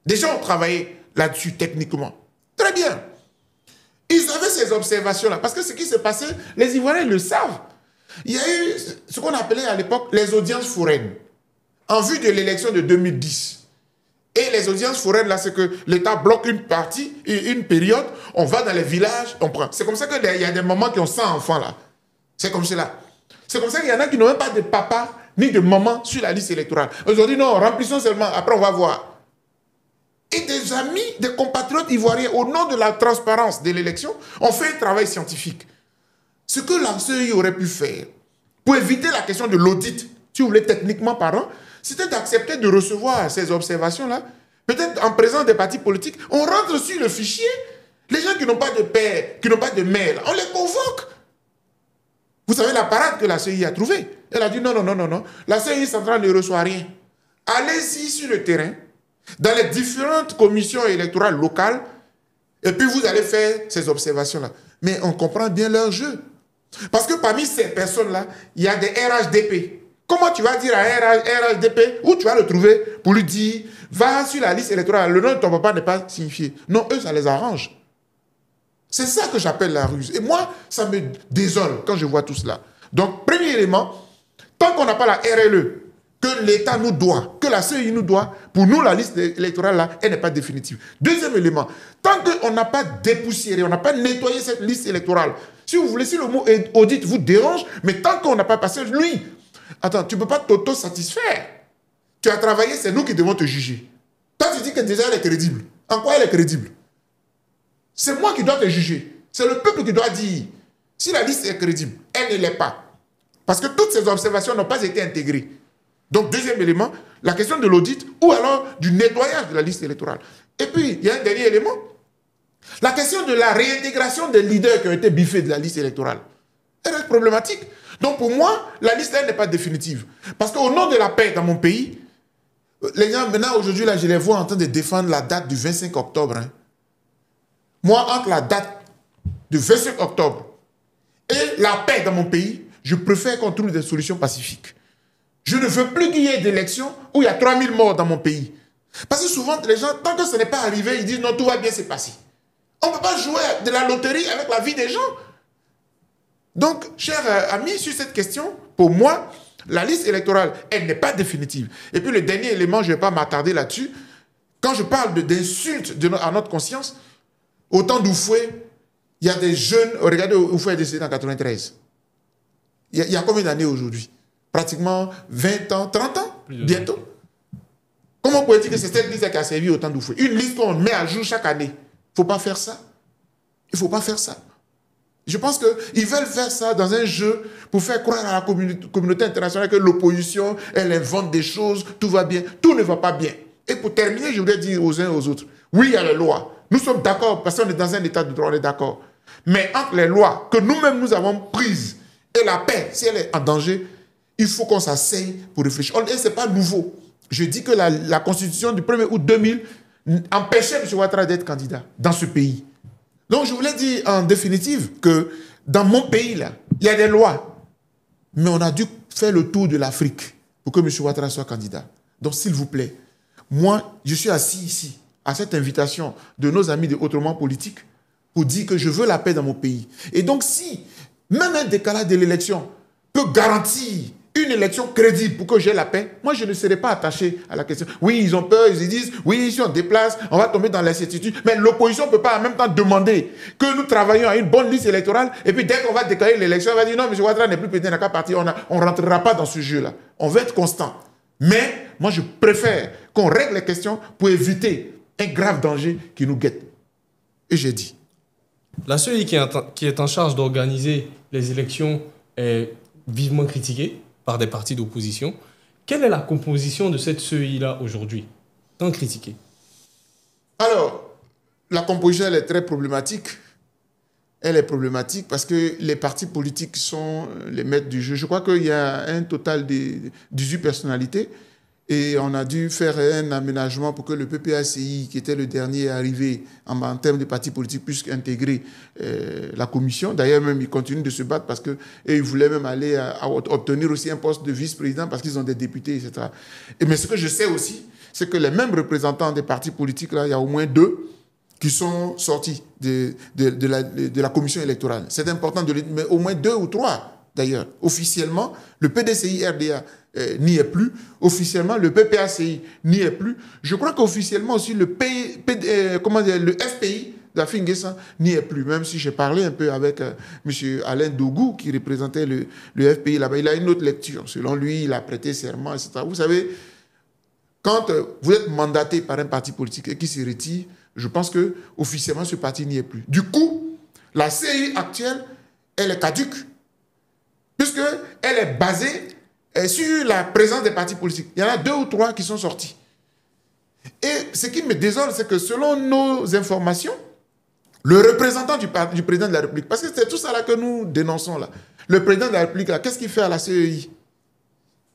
Des gens ont travaillé là-dessus techniquement. Très bien. Ils avaient ces observations-là. Parce que ce qui s'est passé, les Ivoiriens le savent. Il y a eu ce qu'on appelait à l'époque les audiences foraines en vue de l'élection de 2010. Et les audiences foraines, là, c'est que l'État bloque une partie, une période, on va dans les villages, on prend. C'est comme ça qu'il y a des mamans qui ont 100 enfants, là. C'est comme cela. C'est comme ça qu'il y en a qui n'ont même pas de papa ni de maman sur la liste électorale. Aujourd'hui, non, remplissons seulement, après on va voir. Et des amis, des compatriotes ivoiriens, au nom de la transparence de l'élection, ont fait un travail scientifique. Ce que la CEI aurait pu faire, pour éviter la question de l'audit, si vous voulez, techniquement parlant, c'était d'accepter de recevoir ces observations-là, peut-être en présence des partis politiques. On rentre sur le fichier, les gens qui n'ont pas de père, qui n'ont pas de mère, on les convoque. Vous savez la parade que la CEI a trouvée. Elle a dit non, non, non, non, non. La CEI centrale ne reçoit rien. Allez-y sur le terrain, dans les différentes commissions électorales locales, et puis vous allez faire ces observations-là. Mais on comprend bien leur jeu. Parce que parmi ces personnes-là, il y a des RHDP. Comment tu vas dire à un RHDP, où tu vas le trouver pour lui dire, va sur la liste électorale, le nom de ton papa n'est pas signifié. Non, eux, ça les arrange. C'est ça que j'appelle la ruse. Et moi, ça me désole quand je vois tout cela. Donc, premier élément, tant qu'on n'a pas la RLE, que l'État nous doit, que la CEI nous doit, pour nous, la liste électorale, là, elle n'est pas définitive. Deuxième élément, tant qu'on n'a pas dépoussiéré, on n'a pas nettoyé cette liste électorale, si vous voulez, si le mot audit vous dérange, mais tant qu'on n'a pas passé, lui, attends, tu ne peux pas t'auto-satisfaire. Tu as travaillé, c'est nous qui devons te juger. Toi, tu dis que déjà, elle est crédible. En quoi elle est crédible? C'est moi qui dois te juger. C'est le peuple qui doit dire si la liste est crédible. Elle ne l'est pas. Parce que toutes ces observations n'ont pas été intégrées. Donc, deuxième élément, la question de l'audit ou alors du nettoyage de la liste électorale. Et puis, il y a un dernier élément. La question de la réintégration des leaders qui ont été biffés de la liste électorale. Elle est problématique. Donc, pour moi, la liste, elle n'est pas définitive. Parce qu'au nom de la paix dans mon pays, les gens, maintenant, aujourd'hui, là, je les vois en train de défendre la date du 25 octobre. Hein. Moi, entre la date du 25 octobre et la paix dans mon pays, je préfère qu'on trouve des solutions pacifiques. Je ne veux plus qu'il y ait d'élections où il y a 3000 morts dans mon pays. Parce que souvent, les gens, tant que ce n'est pas arrivé, ils disent non, tout va bien se passer. On ne peut pas jouer de la loterie avec la vie des gens. Donc, chers amis, sur cette question, pour moi, la liste électorale, elle n'est pas définitive. Et puis, le dernier élément, je ne vais pas m'attarder là-dessus. Quand je parle d'insultes à notre conscience, au temps d'Oufoué, il y a des jeunes... Regardez, Oufoué est décédé en 93. Il y a combien d'années aujourd'hui? Pratiquement 20 ans, 30 ans, bientôt. Comment on pourrait dire que c'est cette liste qui a servi au temps d'Oufoué? Une liste qu'on met à jour chaque année. Il ne faut pas faire ça. Il ne faut pas faire ça. Je pense qu'ils veulent faire ça dans un jeu pour faire croire à la communauté internationale que l'opposition, elle invente des choses, tout va bien. Tout ne va pas bien. Et pour terminer, je voudrais dire aux uns et aux autres, oui, il y a les lois. Nous sommes d'accord parce qu'on est dans un état de droit, on est d'accord. Mais entre les lois que nous-mêmes nous avons prises et la paix, si elle est en danger, il faut qu'on s'asseye pour réfléchir. Et ce n'est pas nouveau. Je dis que la constitution du 1er août 2000 empêchait M. Ouattara d'être candidat dans ce pays. Donc je voulais dire en définitive que dans mon pays, là, il y a des lois. Mais on a dû faire le tour de l'Afrique pour que M. Ouattara soit candidat. Donc s'il vous plaît, moi, je suis assis ici à cette invitation de nos amis de Autrement Politique pour dire que je veux la paix dans mon pays. Et donc si même un décalage de l'élection peut garantir une élection crédible pour que j'ai la paix, moi je ne serai pas attaché à la question. Oui, ils ont peur, ils disent, oui, si on déplace, on va tomber dans l'incertitude. Mais l'opposition ne peut pas en même temps demander que nous travaillions à une bonne liste électorale et puis dès qu'on va déclarer l'élection, on va dire non, M. Ouattara n'est plus président, n'a qu'à partir, on ne rentrera pas dans ce jeu-là. On va être constant. Mais moi je préfère qu'on règle les questions pour éviter un grave danger qui nous guette. Et j'ai dit. La CEI qui est en charge d'organiser les élections est vivement critiquée par des partis d'opposition. Quelle est la composition de cette CEI-là aujourd'hui, tant critiquée? Alors, la composition, elle est très problématique. Elle est problématique parce que les partis politiques sont les maîtres du jeu. Je crois qu'il y a un total de 18 personnalités et on a dû faire un aménagement pour que le PPACI, qui était le dernier arrivé en termes de partis politiques, puisse intégrer la commission. D'ailleurs, même, ils continuent de se battre parce qu'ils voulaient même aller à obtenir aussi un poste de vice-président parce qu'ils ont des députés, etc. Mais ce que je sais aussi, c'est que les mêmes représentants des partis politiques, là, il y a au moins 2 qui sont sortis de la commission électorale. C'est important de le dire, mais au moins 2 ou 3. d'ailleurs. Officiellement, le PDCI-RDA n'y est plus. Officiellement, le PPACI n'y est plus. Je crois qu'officiellement aussi, le FPI d'Afin Guessan n'y est plus. Même si j'ai parlé un peu avec M. Alain Dougou, qui représentait le FPI là-bas. Il a une autre lecture. Selon lui, il a prêté serment, etc. Vous savez, quand vous êtes mandaté par un parti politique et qui se retire, je pense que officiellement ce parti n'y est plus. Du coup, la CI actuelle, elle est caduque, puisqu'elle est basée sur la présence des partis politiques. Il y en a 2 ou 3 qui sont sortis. Et ce qui me désole, c'est que selon nos informations, le représentant du président de la République, parce que c'est tout ça là que nous dénonçons là, le président de la République, là, qu'est-ce qu'il fait à la CEI?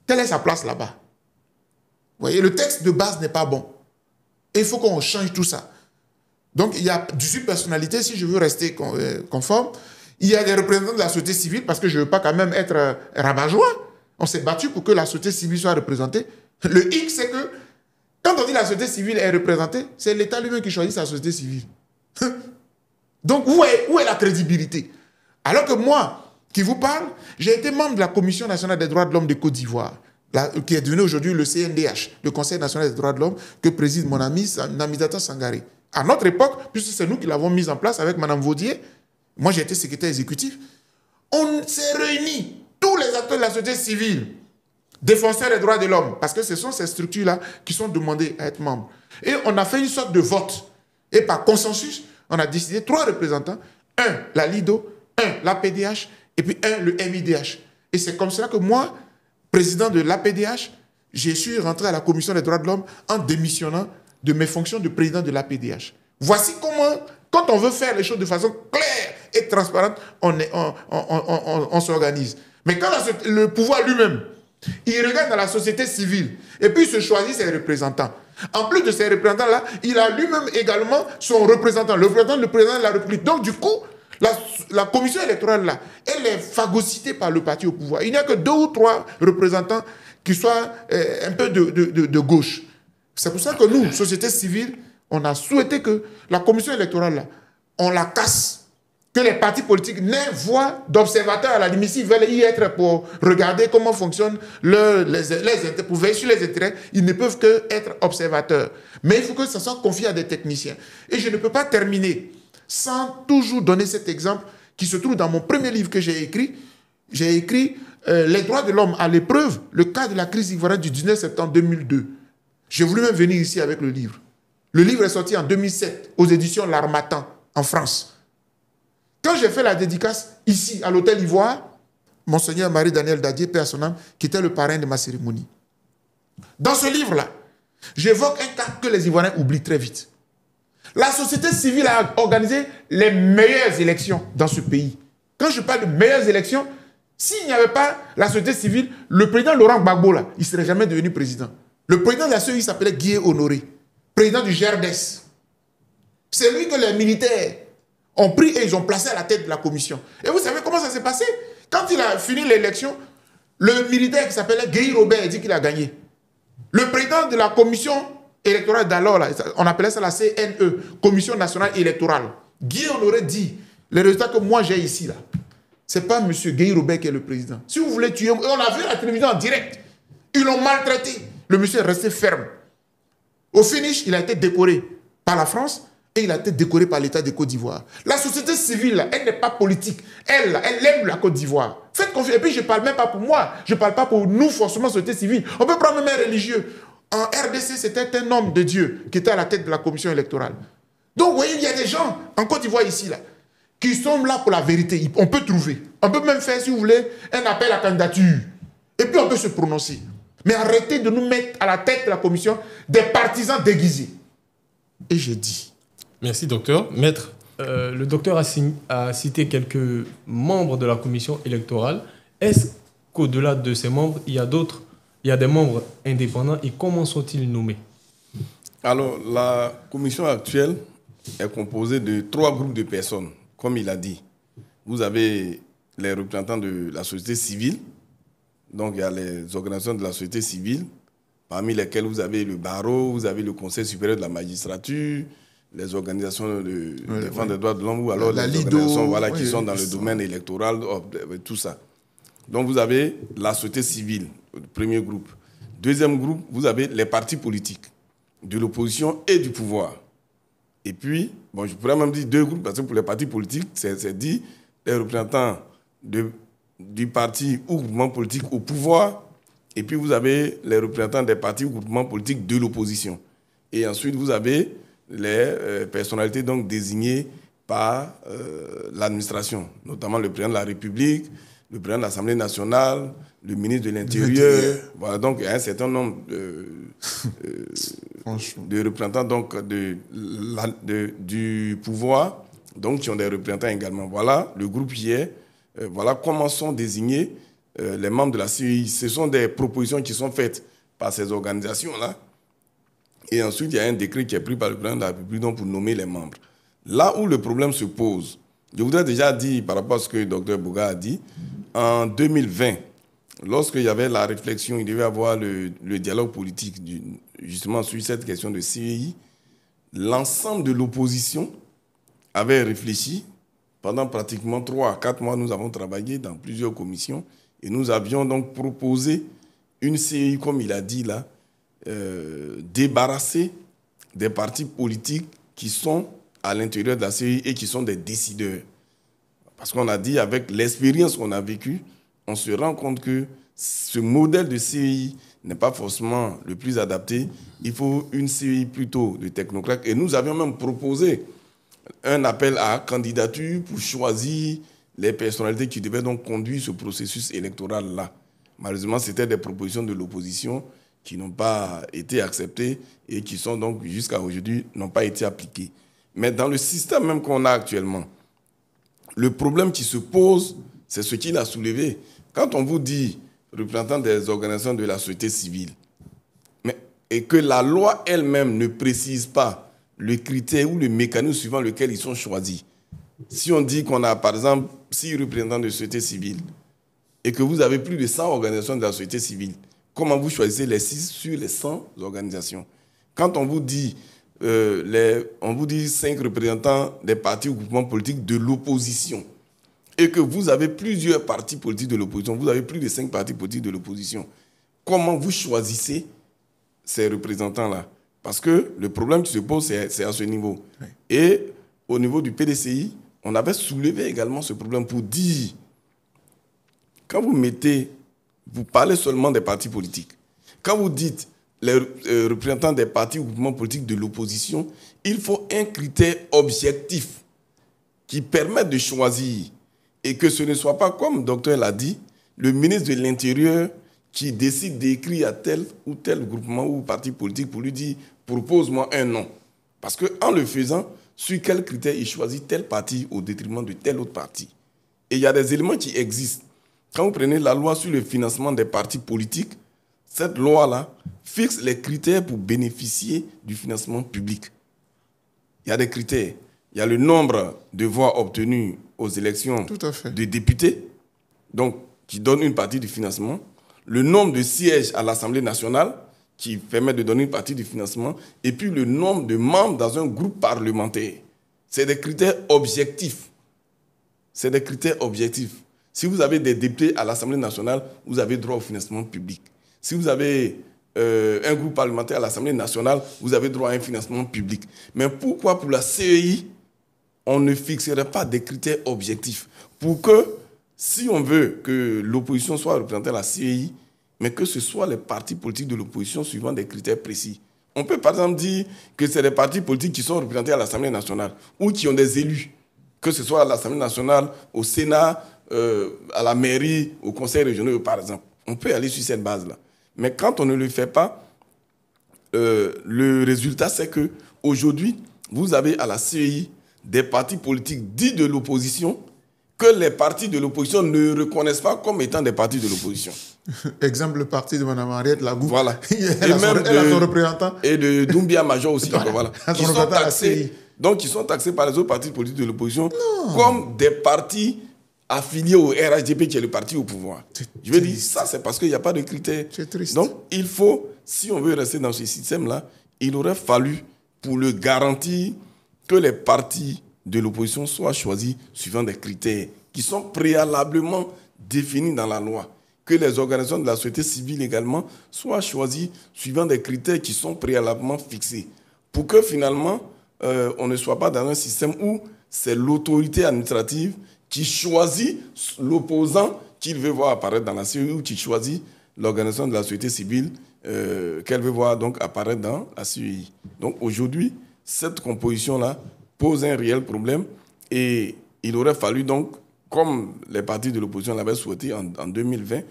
Quelle est sa place là-bas? Vous voyez, le texte de base n'est pas bon. Et il faut qu'on change tout ça. Donc, il y a du subpersonnalité, si je veux rester conforme. Il y a des représentants de la société civile, parce que je ne veux pas quand même être rabat-joie. On s'est battu pour que la société civile soit représentée. Le hic, c'est que, quand on dit la société civile est représentée, c'est l'État lui-même qui choisit sa société civile. Donc, où est la crédibilité? Alors que moi, qui vous parle, j'ai été membre de la Commission nationale des droits de l'homme de Côte d'Ivoire, qui est devenu aujourd'hui le CNDH, le Conseil national des droits de l'homme, que préside mon ami Namizata Sangaré. À notre époque, puisque c'est nous qui l'avons mise en place avec Mme Vaudier, moi j'ai été secrétaire exécutif, on s'est réunis, tous les acteurs de la société civile, défenseurs des droits de l'homme, parce que ce sont ces structures-là qui sont demandées à être membres. Et on a fait une sorte de vote. Et par consensus, on a décidé 3 représentants, 1, la LIDO, 1, l'APDH, et puis 1, le MIDH. Et c'est comme cela que moi, président de l'APDH, j'ai su rentrer à la Commission des droits de l'homme en démissionnant de mes fonctions de président de l'APDH. Voici comment, quand on veut faire les choses de façon claire et transparente, on s'organise. Mais quand le pouvoir lui-même, il regarde dans la société civile et puis il se choisit ses représentants. En plus de ces représentants-là, il a lui-même également son représentant, le président de la République. Donc du coup, la commission électorale là, elle est phagocytée par le parti au pouvoir. Il n'y a que 2 ou 3 représentants qui soient un peu de gauche. C'est pour ça que nous, société civile, on a souhaité que la commission électorale là, on la casse. Que les partis politiques n'aient voix d'observateurs à la limite, s'ils veulent y être pour regarder comment fonctionnent les intérêts, pour veiller sur les intérêts, ils ne peuvent que être observateurs. Mais il faut que ça soit confié à des techniciens. Et je ne peux pas terminer sans toujours donner cet exemple qui se trouve dans mon premier livre que j'ai écrit. J'ai écrit Les droits de l'homme à l'épreuve, le cas de la crise ivoirienne du 19 septembre 2002. J'ai voulu même venir ici avec le livre. Le livre est sorti en 2007 aux éditions L'Harmattan en France. Quand j'ai fait la dédicace ici, à l'hôtel Ivoire, Monseigneur Marie-Daniel Dadier, Père son âme, qui était le parrain de ma cérémonie. Dans ce livre-là, j'évoque un cas que les Ivoiriens oublient très vite. La société civile a organisé les meilleures élections dans ce pays. Quand je parle de meilleures élections, s'il n'y avait pas la société civile, le président Laurent Gbagbo, là, il ne serait jamais devenu président. Le président de la CEI s'appelait Guy Honoré, président du GERDES. C'est lui que les militaires ont pris et ils ont placé à la tête de la commission. Et vous savez comment ça s'est passé? Quand il a fini l'élection, le militaire qui s'appelait Guy Robert a dit qu'il a gagné. Le président de la commission électorale d'alors, on appelait ça la CNE, Commission nationale électorale. Guy Honoré dit, les résultats que moi j'ai ici, là, ce n'est pas M. Guy Robert qui est le président. Si vous voulez tuer, on a vu la télévision en direct. Ils l'ont maltraité. Le monsieur est resté ferme. Au finish, il a été décoré par la France et il a été décoré par l'État de Côte d'Ivoire. La société civile, elle n'est pas politique. Elle aime la Côte d'Ivoire. Faites confiance. Et puis, je ne parle même pas pour moi. Je ne parle pas pour nous, forcément, société civile. On peut prendre même un religieux. En RDC, c'était un homme de Dieu qui était à la tête de la commission électorale. Donc, vous voyez, il y a des gens en Côte d'Ivoire ici, là, qui sont là pour la vérité. On peut trouver. On peut même faire, si vous voulez, un appel à candidature. Et puis, on peut se prononcer. Mais arrêtez de nous mettre à la tête de la commission des partisans déguisés. Et j'ai dit. Merci, docteur. Maître, le docteur a cité quelques membres de la commission électorale. Est-ce qu'au-delà de ces membres, il y a des membres indépendants et comment sont-ils nommés? Alors, la commission actuelle est composée de 3 groupes de personnes, comme il a dit. Vous avez les représentants de la société civile. Donc, il y a les organisations de la société civile, parmi lesquelles vous avez le barreau, vous avez le Conseil supérieur de la magistrature, les organisations de défense des droits de l'homme, ou alors les organisations qui sont dans le domaine électoral, tout ça. Donc vous avez la société civile, le premier groupe. Deuxième groupe, vous avez les partis politiques de l'opposition et du pouvoir. Et puis, bon, je pourrais même dire deux groupes, parce que pour les partis politiques, c'est dit les représentants du parti ou groupement politique au pouvoir, et puis vous avez les représentants des partis ou groupements politiques de l'opposition. Et ensuite, vous avez les personnalités donc désignées par l'administration, notamment le président de la République, le président de l'Assemblée nationale, le ministre de l'Intérieur. Voilà, donc il y a un certain nombre de représentants donc, du pouvoir, donc, qui ont des représentants également. Voilà le groupe qui est. Voilà comment sont désignés les membres de la CEI. Ce sont des propositions qui sont faites par ces organisations-là. Et ensuite, il y a un décret qui est pris par le président de la République donc, pour nommer les membres. Là où le problème se pose, je voudrais déjà dire, par rapport à ce que le docteur Bouga a dit, en 2020, lorsqu'il y avait la réflexion, il devait y avoir le dialogue politique justement sur cette question de CEI, l'ensemble de l'opposition avait réfléchi. Pendant pratiquement 3 à 4 mois, nous avons travaillé dans plusieurs commissions et nous avions donc proposé une CEI, comme il a dit là, débarrassée des partis politiques qui sont à l'intérieur de la CEI et qui sont des décideurs. Parce qu'on a dit, avec l'expérience qu'on a vécue, on se rend compte que ce modèle de CEI n'est pas forcément le plus adapté. Il faut une CEI plutôt de technocrates. Et nous avions même proposé un appel à candidature pour choisir les personnalités qui devaient donc conduire ce processus électoral-là. Malheureusement, c'était des propositions de l'opposition qui n'ont pas été acceptées et qui sont donc, jusqu'à aujourd'hui, n'ont pas été appliquées. Mais dans le système même qu'on a actuellement, le problème qui se pose, c'est ce qu'il a soulevé. Quand on vous dit, représentant des organisations de la société civile, et que la loi elle-même ne précise pas le critère ou le mécanisme suivant lequel ils sont choisis. Si on dit qu'on a, par exemple, 6 représentants de société civile et que vous avez plus de 100 organisations de la société civile, comment vous choisissez les 6 sur les 100 organisations? Quand on vous dit, 5 représentants des partis ou groupements politiques de l'opposition et que vous avez plusieurs partis politiques de l'opposition, vous avez plus de 5 partis politiques de l'opposition, comment vous choisissez ces représentants-là? Parce que le problème qui se pose, c'est à ce niveau. Oui. Et au niveau du PDCI, on avait soulevé également ce problème pour dire, quand vous parlez seulement des partis politiques, quand vous dites les représentants des partis ou groupements politiques de l'opposition, il faut un critère objectif qui permette de choisir et que ce ne soit pas, comme le docteur l'a dit, le ministre de l'Intérieur qui décide d'écrire à tel ou tel groupement ou parti politique pour lui dire « propose-moi un nom ». Parce qu'en le faisant, sur quel critère il choisit tel parti au détriment de tel autre parti. Et il y a des éléments qui existent. Quand vous prenez la loi sur le financement des partis politiques, cette loi-là fixe les critères pour bénéficier du financement public. Il y a des critères. Il y a le nombre de voix obtenues aux élections de députés, donc qui donne une partie du financement. Le nombre de sièges à l'Assemblée nationale, qui permet de donner une partie du financement, et puis le nombre de membres dans un groupe parlementaire. C'est des critères objectifs. C'est des critères objectifs. Si vous avez des députés à l'Assemblée nationale, vous avez droit au financement public. Si vous avez un groupe parlementaire à l'Assemblée nationale, vous avez droit à un financement public. Mais pourquoi pour la CEI, on ne fixerait pas des critères objectifs pour que, si on veut que l'opposition soit représentée à la CEI, mais que ce soit les partis politiques de l'opposition suivant des critères précis. On peut par exemple dire que c'est les partis politiques qui sont représentés à l'Assemblée nationale ou qui ont des élus, que ce soit à l'Assemblée nationale, au Sénat, à la mairie, au conseil régional, par exemple. On peut aller sur cette base-là. Mais quand on ne le fait pas, le résultat, c'est qu'aujourd'hui, vous avez à la CEI des partis politiques dits de l'opposition que les partis de l'opposition ne reconnaissent pas comme étant des partis de l'opposition. Exemple, le parti de Mme Henriette Lagou. Voilà. Elle a son représentant. Et de Doumbia Major aussi. Voilà. Qui sont taxés, donc, ils sont taxés par les autres partis politiques de l'opposition comme des partis affiliés au RHDP, qui est le parti au pouvoir. Je veux dire, ça, c'est parce qu'il n'y a pas de critères. C'est triste. Donc, il faut, si on veut rester dans ce système-là, il aurait fallu, pour le garantir, que les partis de l'opposition soient choisis suivant des critères qui sont préalablement définis dans la loi, que les organisations de la société civile également soient choisies suivant des critères qui sont préalablement fixés, pour que finalement, on ne soit pas dans un système où c'est l'autorité administrative qui choisit l'opposant qu'il veut voir apparaître dans la CEI ou qui choisit l'organisation de la société civile qu'elle veut voir donc apparaître dans la CEI. Donc aujourd'hui, cette composition-là pose un réel problème et il aurait fallu donc, comme les partis de l'opposition l'avaient souhaité en 2020,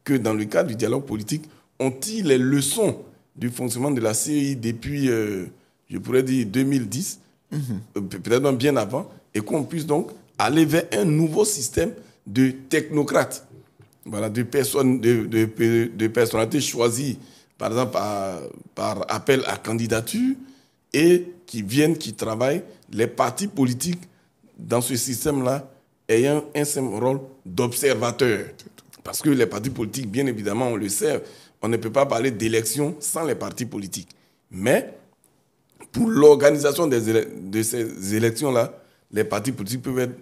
que dans le cadre du dialogue politique, on tire les leçons du fonctionnement de la CEI depuis, je pourrais dire, 2010, peut-être même bien avant, et qu'on puisse donc aller vers un nouveau système de technocrates, voilà, de personnalités choisies, par exemple, par appel à candidature, et qui travaillent, les partis politiques dans ce système-là, ayant un simple rôle d'observateur. Parce que les partis politiques, bien évidemment, on le sait, on ne peut pas parler d'élections sans les partis politiques. Mais pour l'organisation de ces élections-là, les partis politiques peuvent être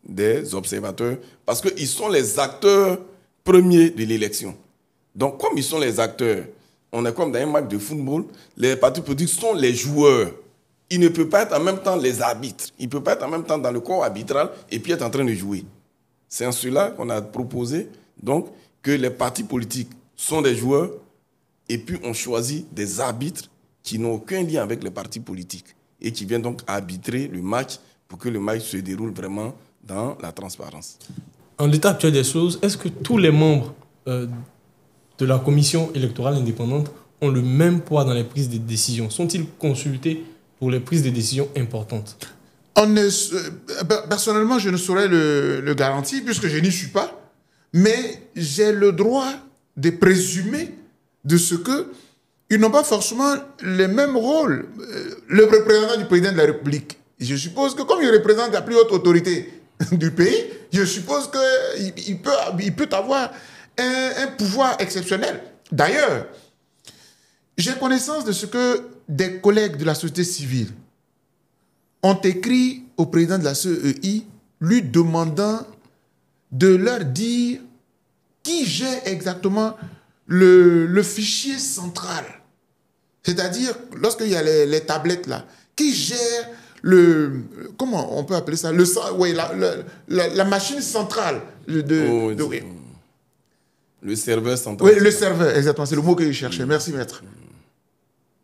des observateurs parce qu'ils sont les acteurs premiers de l'élection. Donc, comme ils sont les acteurs, on est comme dans un match de football, les partis politiques sont les joueurs. Ils ne peuvent pas être en même temps les arbitres. Ils ne peuvent pas être en même temps dans le corps arbitral et puis être en train de jouer. C'est en cela qu'on a proposé donc, que les partis politiques sont des joueurs et puis on choisit des arbitres qui n'ont aucun lien avec les partis politiques et qui viennent donc arbitrer le match pour que le match se déroule vraiment dans la transparence. En l'état actuel des choses, est-ce que tous les membres de la commission électorale indépendante ont le même poids dans les prises de décision? Sont-ils consultés pour les prises de décision importantes? Personnellement, je ne saurais le garantir puisque je n'y suis pas, mais j'ai le droit de présumer de ce qu'ils n'ont pas forcément les mêmes rôles. Le représentant du président de la République, je suppose que comme il représente la plus haute autorité du pays, je suppose qu'il peut avoir un pouvoir exceptionnel. D'ailleurs, j'ai connaissance de ce que des collègues de la société civile ont écrit au président de la CEI, lui demandant de leur dire qui gère exactement le fichier central. C'est-à-dire, lorsqu'il y a les tablettes là, qui gère comment on peut appeler ça, la machine centrale le serveur central. Oui, le serveur, exactement, c'est le mot que je cherchais. Merci, maître.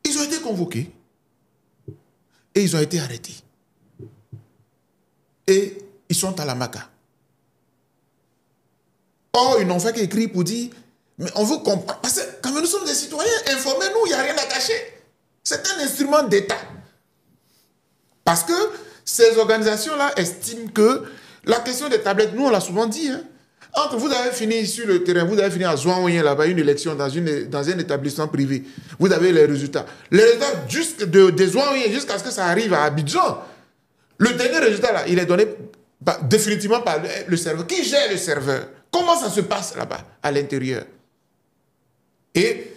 Ils ont été convoqués et ils ont été arrêtés. Et ils sont à la Maca. Or, ils n'ont fait qu'écrire pour dire, mais on veut comprendre. Parce que quand nous sommes des citoyens, informez-nous, il n'y a rien à cacher. C'est un instrument d'État. Parce que ces organisations-là estiment que la question des tablettes, nous on l'a souvent dit, hein, entre vous avez fini sur le terrain, vous avez fini à Zouaouyen, là-bas, une élection dans un établissement privé. Vous avez les résultats. Les résultats de Zouaouyen jusqu'à ce que ça arrive à Abidjan. Le dernier résultat, là, il est donné définitivement par le serveur. Qui gère le serveur? Comment ça se passe là-bas, à l'intérieur? Et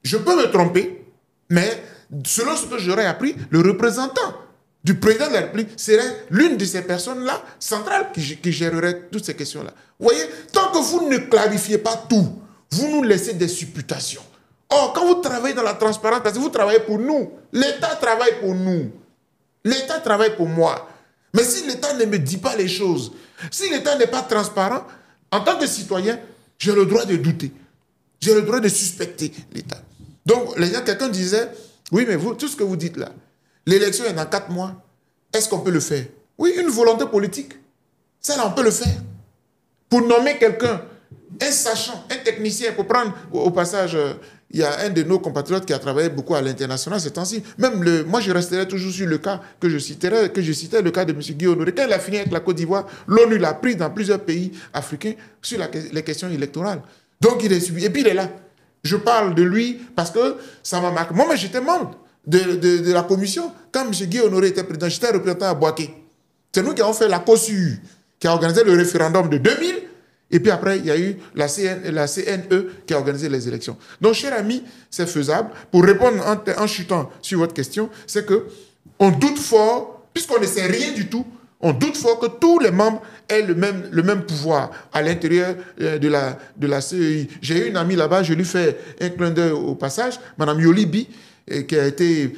je peux me tromper, mais selon ce que j'aurais appris, le représentant du président de la République serait l'une de ces personnes-là centrales qui gérerait toutes ces questions-là. Vous voyez, tant que vous ne clarifiez pas tout, vous nous laissez des supputations. Or, quand vous travaillez dans la transparence, parce que vous travaillez pour nous, l'État travaille pour nous. L'État travaille pour moi. Mais si l'État ne me dit pas les choses, si l'État n'est pas transparent, en tant que citoyen, j'ai le droit de douter. J'ai le droit de suspecter l'État. Donc, quelqu'un disait, oui, mais vous, tout ce que vous dites là, l'élection est dans 4 mois. Est-ce qu'on peut le faire? Oui, une volonté politique. Ça, là, on peut le faire. Pour nommer quelqu'un, un sachant, un technicien, pour prendre au passage, il y a un de nos compatriotes qui a travaillé beaucoup à l'international ces temps-ci. Même moi, je resterai toujours sur le cas que je citais, le cas de M. Guy Honoré. Quand il a fini avec la Côte d'Ivoire, l'ONU l'a pris dans plusieurs pays africains sur les questions électorales. Donc, il est suivi. Et puis, il est là. Je parle de lui parce que ça m'a marqué. Moi, j'étais membre de la commission. Quand M. Guy Honoré était président, j'étais représentant à Boaké. C'est nous qui avons fait la COSU, qui a organisé le référendum de 2000. Et puis après, il y a eu la CNE qui a organisé les élections. Donc, cher ami, c'est faisable. Pour répondre en chutant sur votre question, c'est qu'on doute fort, puisqu'on ne sait rien du tout, On doute fort que tous les membres aient le même pouvoir à l'intérieur de la CEI. J'ai une amie là-bas, je lui fais un clin d'œil au passage, Mme Yolibi, qui a été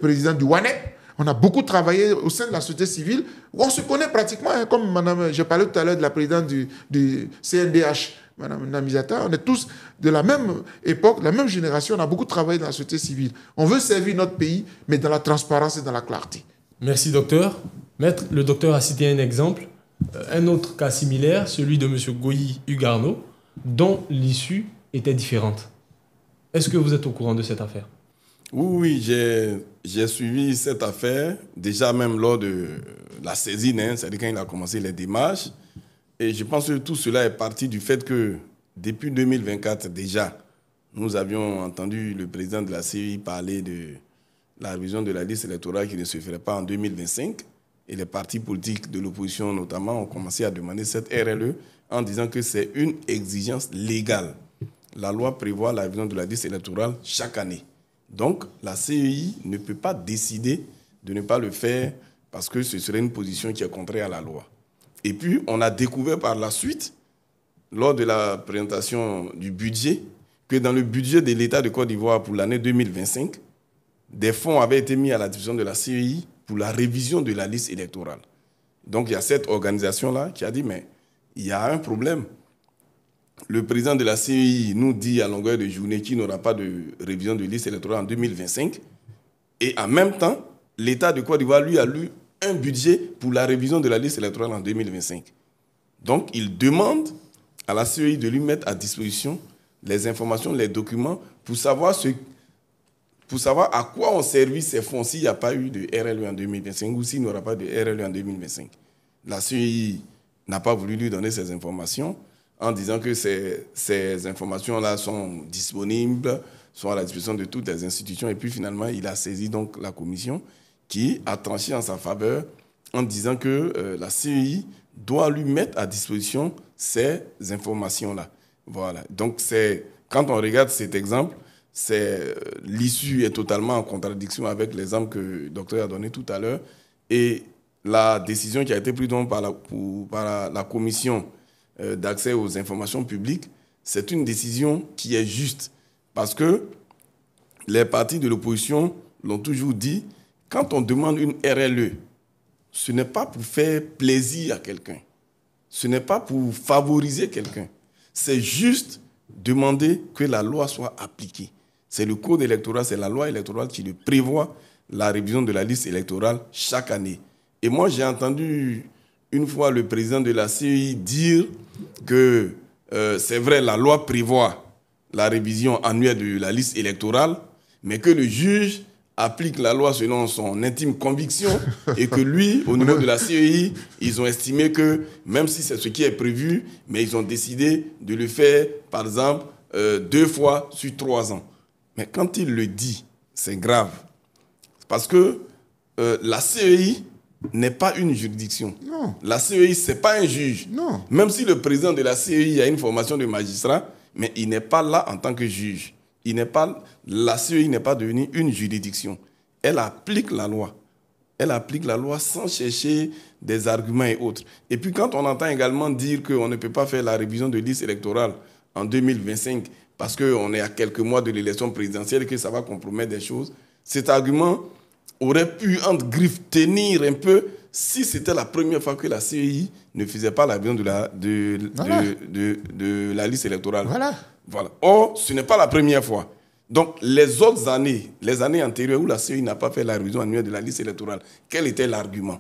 présidente du WANEP. On a beaucoup travaillé au sein de la société civile, où on se connaît pratiquement, hein, comme j'ai parlé tout à l'heure de la présidente du CNDH, Mme Namizata. On est tous de la même époque, de la même génération, on a beaucoup travaillé dans la société civile. On veut servir notre pays, mais dans la transparence et dans la clarté. Merci, docteur. Maître, le docteur a cité un exemple, un autre cas similaire, celui de M. Goyi Hugarno, dont l'issue était différente. Est-ce que vous êtes au courant de cette affaire? Oui, j'ai suivi cette affaire, déjà même lors de la saisine, hein, c'est-à-dire quand il a commencé les démarches. Et je pense que tout cela est parti du fait que depuis 2024 déjà, nous avions entendu le président de la CEI parler de la révision de la liste électorale qui ne se ferait pas en 2025. Et les partis politiques de l'opposition notamment ont commencé à demander cette RLE en disant que c'est une exigence légale. La loi prévoit la révision de la liste électorale chaque année. Donc la CEI ne peut pas décider de ne pas le faire parce que ce serait une position qui est contraire à la loi. Et puis on a découvert par la suite, lors de la présentation du budget, que dans le budget de l'État de Côte d'Ivoire pour l'année 2025, des fonds avaient été mis à la disposition de la CEI pour la révision de la liste électorale. Donc il y a cette organisation-là qui a dit, mais il y a un problème. Le président de la CEI nous dit à longueur de journée qu'il n'aura pas de révision de liste électorale en 2025. Et en même temps, l'État de Côte d'Ivoire, lui, a lu un budget pour la révision de la liste électorale en 2025. Donc il demande à la CEI de lui mettre à disposition les informations, les documents, pour savoir à quoi ont servi ces fonds s'il n'y a pas eu de RLE en 2025 ou s'il n'y aura pas de RLE en 2025. La CEI n'a pas voulu lui donner ces informations en disant que ces informations-là sont disponibles, sont à la disposition de toutes les institutions. Et puis finalement, il a saisi donc la commission qui a tranché en sa faveur en disant que la CEI doit lui mettre à disposition ces informations-là. Voilà. Donc quand on regarde cet exemple, l'issue est totalement en contradiction avec l'exemple que le docteur a donné tout à l'heure. Et la décision qui a été prise donc par la commission d'accès aux informations publiques, c'est une décision qui est juste. Parce que les partis de l'opposition l'ont toujours dit, quand on demande une RLE, ce n'est pas pour faire plaisir à quelqu'un. Ce n'est pas pour favoriser quelqu'un. C'est juste demander que la loi soit appliquée. C'est le code électoral, c'est la loi électorale qui le prévoit, la révision de la liste électorale chaque année. Et moi, j'ai entendu une fois le président de la CEI dire que c'est vrai, la loi prévoit la révision annuelle de la liste électorale, mais que le juge applique la loi selon son intime conviction et que lui, au niveau de la CEI, ils ont estimé que, même si c'est ce qui est prévu, mais ils ont décidé de le faire, par exemple, 2 fois sur 3 ans. Mais quand il le dit, c'est grave. Parce que la CEI n'est pas une juridiction. Non. La CEI, ce n'est pas un juge. Non. Même si le président de la CEI a une formation de magistrat, mais il n'est pas là en tant que juge. La CEI n'est pas devenue une juridiction. Elle applique la loi. Elle applique la loi sans chercher des arguments et autres. Et puis quand on entend également dire qu'on ne peut pas faire la révision de liste électorale en 2025 parce qu'on est à quelques mois de l'élection présidentielle et que ça va compromettre des choses, cet argument aurait pu, entre griffes, tenir un peu si c'était la première fois que la CEI ne faisait pas la révision de la liste électorale. Voilà. Or, ce n'est pas la première fois. Donc, les autres années, les années antérieures où la CEI n'a pas fait la révision annuelle de la liste électorale, quel était l'argument?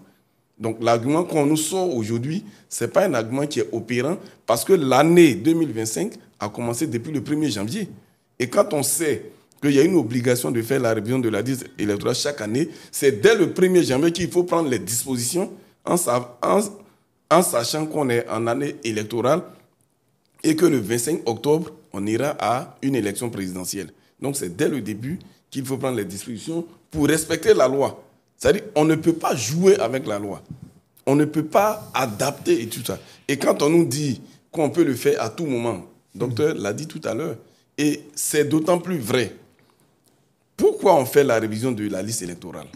Donc, l'argument qu'on nous sort aujourd'hui, ce n'est pas un argument qui est opérant parce que l'année 2025 a commencé depuis le 1er janvier. Et quand on sait qu'il y a une obligation de faire la révision de la liste électorale chaque année, c'est dès le 1er janvier qu'il faut prendre les dispositions en sachant qu'on est en année électorale et que le 25 octobre, on ira à une élection présidentielle. Donc c'est dès le début qu'il faut prendre les dispositions pour respecter la loi. C'est-à-dire qu'on ne peut pas jouer avec la loi. On ne peut pas adapter et tout ça. Et quand on nous dit qu'on peut le faire à tout moment, le docteur l'a dit tout à l'heure, et c'est d'autant plus vrai. Pourquoi on fait la révision de la liste électorale?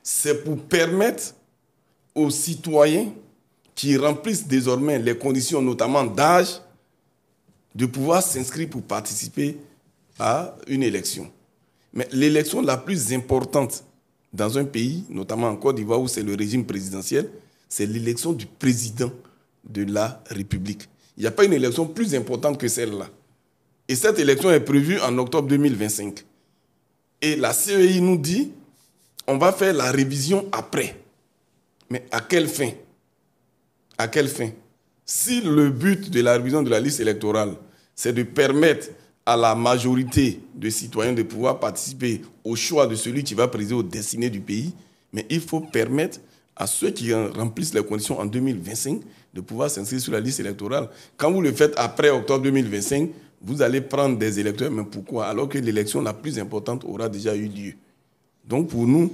C'est pour permettre aux citoyens qui remplissent désormais les conditions, notamment d'âge, de pouvoir s'inscrire pour participer à une élection. Mais l'élection la plus importante dans un pays, notamment en Côte d'Ivoire où c'est le régime présidentiel, c'est l'élection du président de la République. Il n'y a pas une élection plus importante que celle-là. Et cette élection est prévue en octobre 2025. Et la CEI nous dit, on va faire la révision après. Mais à quelle fin? À quelle fin? Si le but de la révision de la liste électorale, c'est de permettre à la majorité de citoyens de pouvoir participer au choix de celui qui va présider aux destinées du pays, mais il faut permettre à ceux qui remplissent les conditions en 2025 de pouvoir s'inscrire sur la liste électorale. Quand vous le faites après octobre 2025, vous allez prendre des électeurs, mais pourquoi? Alors que l'élection la plus importante aura déjà eu lieu. Donc pour nous,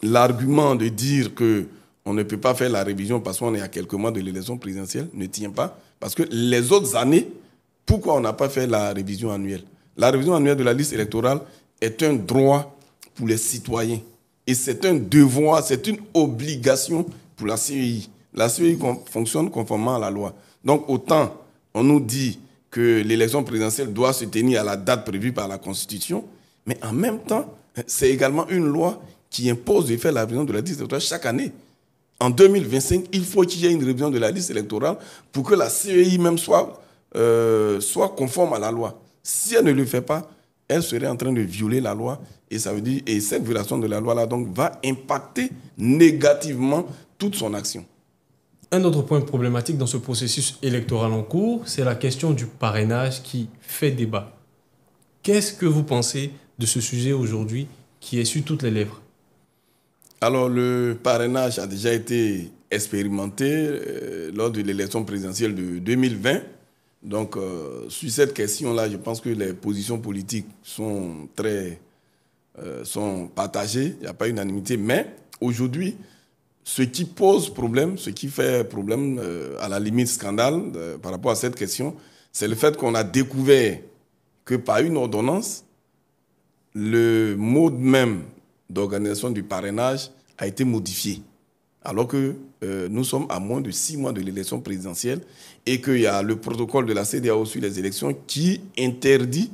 l'argument de dire qu'on ne peut pas faire la révision parce qu'on est à quelques mois de l'élection présidentielle ne tient pas. Parce que les autres années, pourquoi on n'a pas fait la révision annuelle? La révision annuelle de la liste électorale est un droit pour les citoyens. Et c'est un devoir, c'est une obligation pour la CEI. La CEI fonctionne conformément à la loi. Donc autant on nous dit que l'élection présidentielle doit se tenir à la date prévue par la Constitution, mais en même temps, c'est également une loi qui impose de faire la révision de la liste électorale chaque année. En 2025, il faut qu'il y ait une révision de la liste électorale pour que la CEI même soit conforme à la loi. Si elle ne le fait pas, elle serait en train de violer la loi et ça veut dire, et cette violation de la loi là donc va impacter négativement toute son action. Un autre point problématique dans ce processus électoral en cours, c'est la question du parrainage qui fait débat. Qu'est-ce que vous pensez de ce sujet aujourd'hui qui est sur toutes les lèvres? Alors, le parrainage a déjà été expérimenté lors de l'élection présidentielle de 2020. Donc, sur cette question-là, je pense que les positions politiques sont partagées. Il n'y a pas unanimité. Mais aujourd'hui, ce qui pose problème, ce qui fait problème, à la limite scandale par rapport à cette question, c'est le fait qu'on a découvert que par une ordonnance, le mode même d'organisation du parrainage a été modifié. Alors que nous sommes à moins de 6 mois de l'élection présidentielle et qu'il y a le protocole de la CEDEAO sur les élections qui interdit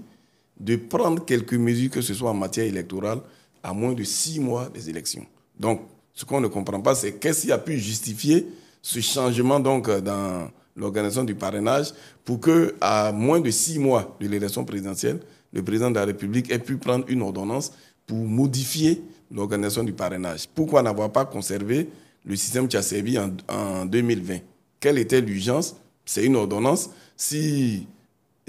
de prendre quelques mesures, que ce soit en matière électorale, à moins de 6 mois des élections. Donc, ce qu'on ne comprend pas, c'est qu'est-ce qui a pu justifier ce changement donc, dans l'organisation du parrainage pour qu'à moins de 6 mois de l'élection présidentielle, le président de la République ait pu prendre une ordonnance pour modifier l'organisation du parrainage. Pourquoi n'avoir pas conservé le système qui a servi en 2020? Quelle était l'urgence? C'est une ordonnance. Si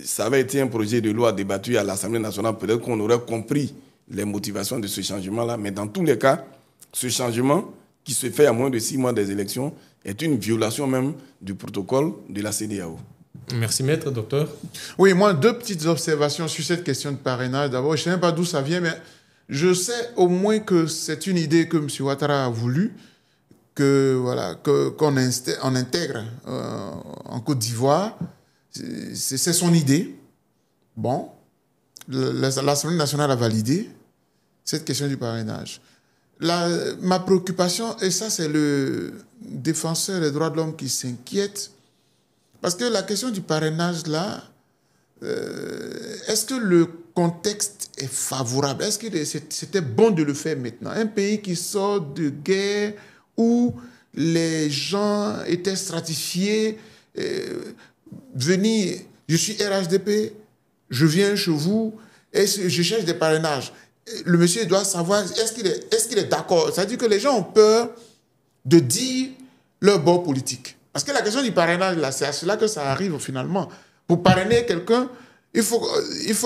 ça avait été un projet de loi débattu à l'Assemblée nationale, peut-être qu'on aurait compris les motivations de ce changement-là. Mais dans tous les cas, ce changement qui se fait à moins de 6 mois des élections est une violation même du protocole de la CEDEAO. Merci, maître, docteur. Oui, moi, 2 petites observations sur cette question de parrainage. D'abord, je ne sais même pas d'où ça vient, mais je sais au moins que c'est une idée que M. Ouattara a voulu, qu'on intègre en Côte d'Ivoire. C'est son idée. Bon, l'Assemblée nationale a validé cette question du parrainage. Ma préoccupation, et ça c'est le défenseur des droits de l'homme qui s'inquiète, parce que la question du parrainage là, est-ce que le contexte est favorable? Est-ce que c'était bon de le faire maintenant? Un pays qui sort de guerre où les gens étaient stratifiés, venir, je suis RHDP, je viens chez vous et je cherche des parrainages. Le monsieur doit savoir, est-ce qu'il est d'accord? C'est-à-dire que les gens ont peur de dire leur bord politique. Parce que la question du parrainage, là, c'est à cela que ça arrive finalement. Pour parrainer quelqu'un, il faut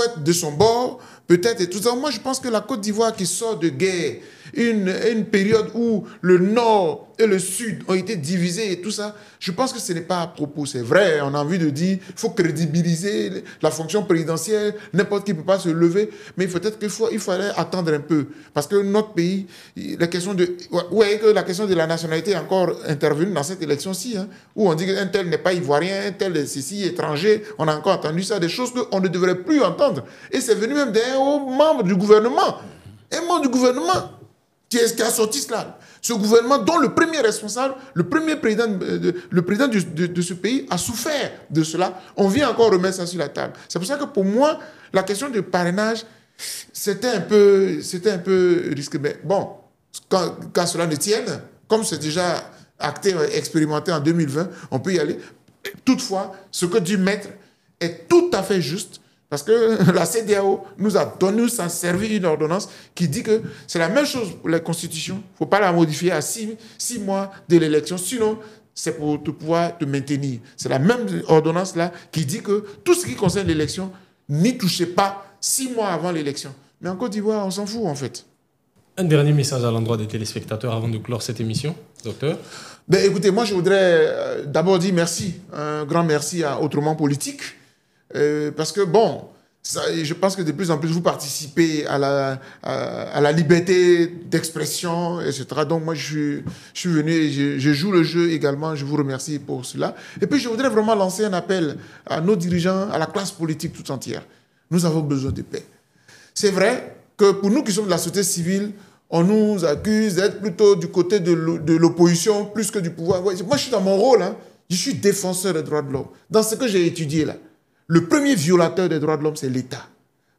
être de son bord, peut-être, et tout ça. Moi, je pense que la Côte d'Ivoire qui sort de guerre, une période où le Nord et le Sud ont été divisés et tout ça, je pense que ce n'est pas à propos. C'est vrai, on a envie de dire, il faut crédibiliser la fonction présidentielle, n'importe qui ne peut pas se lever, mais peut-être qu'il fallait attendre un peu. Parce que notre pays, la question de la nationalité est encore intervenue dans cette élection-ci, hein, où on dit qu'un tel n'est pas ivoirien, un tel est ceci, étranger. On a encore entendu ça, des choses qu'on ne devrait plus entendre. Et c'est venu même d'un haut membre du gouvernement. Un membre du gouvernement qui a sorti cela. Ce gouvernement dont le premier responsable, le premier président, le président de ce pays a souffert de cela. On vient encore remettre ça sur la table. C'est pour ça que pour moi, la question du parrainage, c'était un peu risqué. Mais bon, quand cela ne tienne, comme c'est déjà acté, expérimenté en 2020, on peut y aller. Toutefois, ce que dit Maître est tout à fait juste, parce que la CEDEAO nous a servi une ordonnance qui dit que c'est la même chose pour la Constitution. Il ne faut pas la modifier à 6 mois de l'élection, sinon c'est pour pouvoir te maintenir. C'est la même ordonnance-là qui dit que tout ce qui concerne l'élection, n'y touchez pas 6 mois avant l'élection. Mais en Côte d'Ivoire, on s'en fout en fait. Un dernier message à l'endroit des téléspectateurs avant de clore cette émission, docteur. Ben, écoutez, moi je voudrais d'abord dire merci, un grand merci à Autrement Politique, parce que bon, je pense que de plus en plus vous participez à la liberté d'expression, etc. Donc moi je suis venu et je joue le jeu également, je vous remercie pour cela. Et puis je voudrais vraiment lancer un appel à nos dirigeants, à la classe politique tout entière. Nous avons besoin de paix. C'est vrai que pour nous qui sommes de la société civile, on nous accuse d'être plutôt du côté de l'opposition plus que du pouvoir. Moi, je suis dans mon rôle. Hein. Je suis défenseur des droits de l'homme. Dans ce que j'ai étudié là, le premier violateur des droits de l'homme, c'est l'État.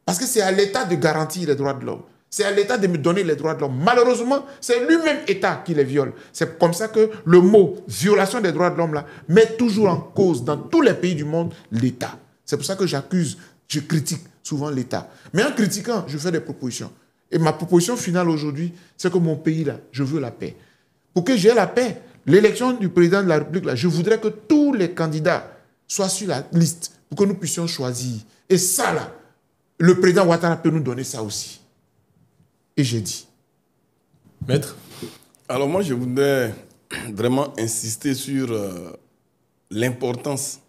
Parce que c'est à l'État de garantir les droits de l'homme. C'est à l'État de me donner les droits de l'homme. Malheureusement, c'est lui-même État qui les viole. C'est comme ça que le mot violation des droits de l'homme là met toujours en cause dans tous les pays du monde l'État. C'est pour ça que je critique souvent l'État. Mais en critiquant, je fais des propositions. Et ma proposition finale aujourd'hui, c'est que mon pays, là, je veux la paix. Pour que j'aie la paix, l'élection du président de la République, là, je voudrais que tous les candidats soient sur la liste pour que nous puissions choisir. Et ça, là, le président Ouattara peut nous donner ça aussi. Et j'ai dit. Maître? Alors moi, je voudrais vraiment insister sur l'importance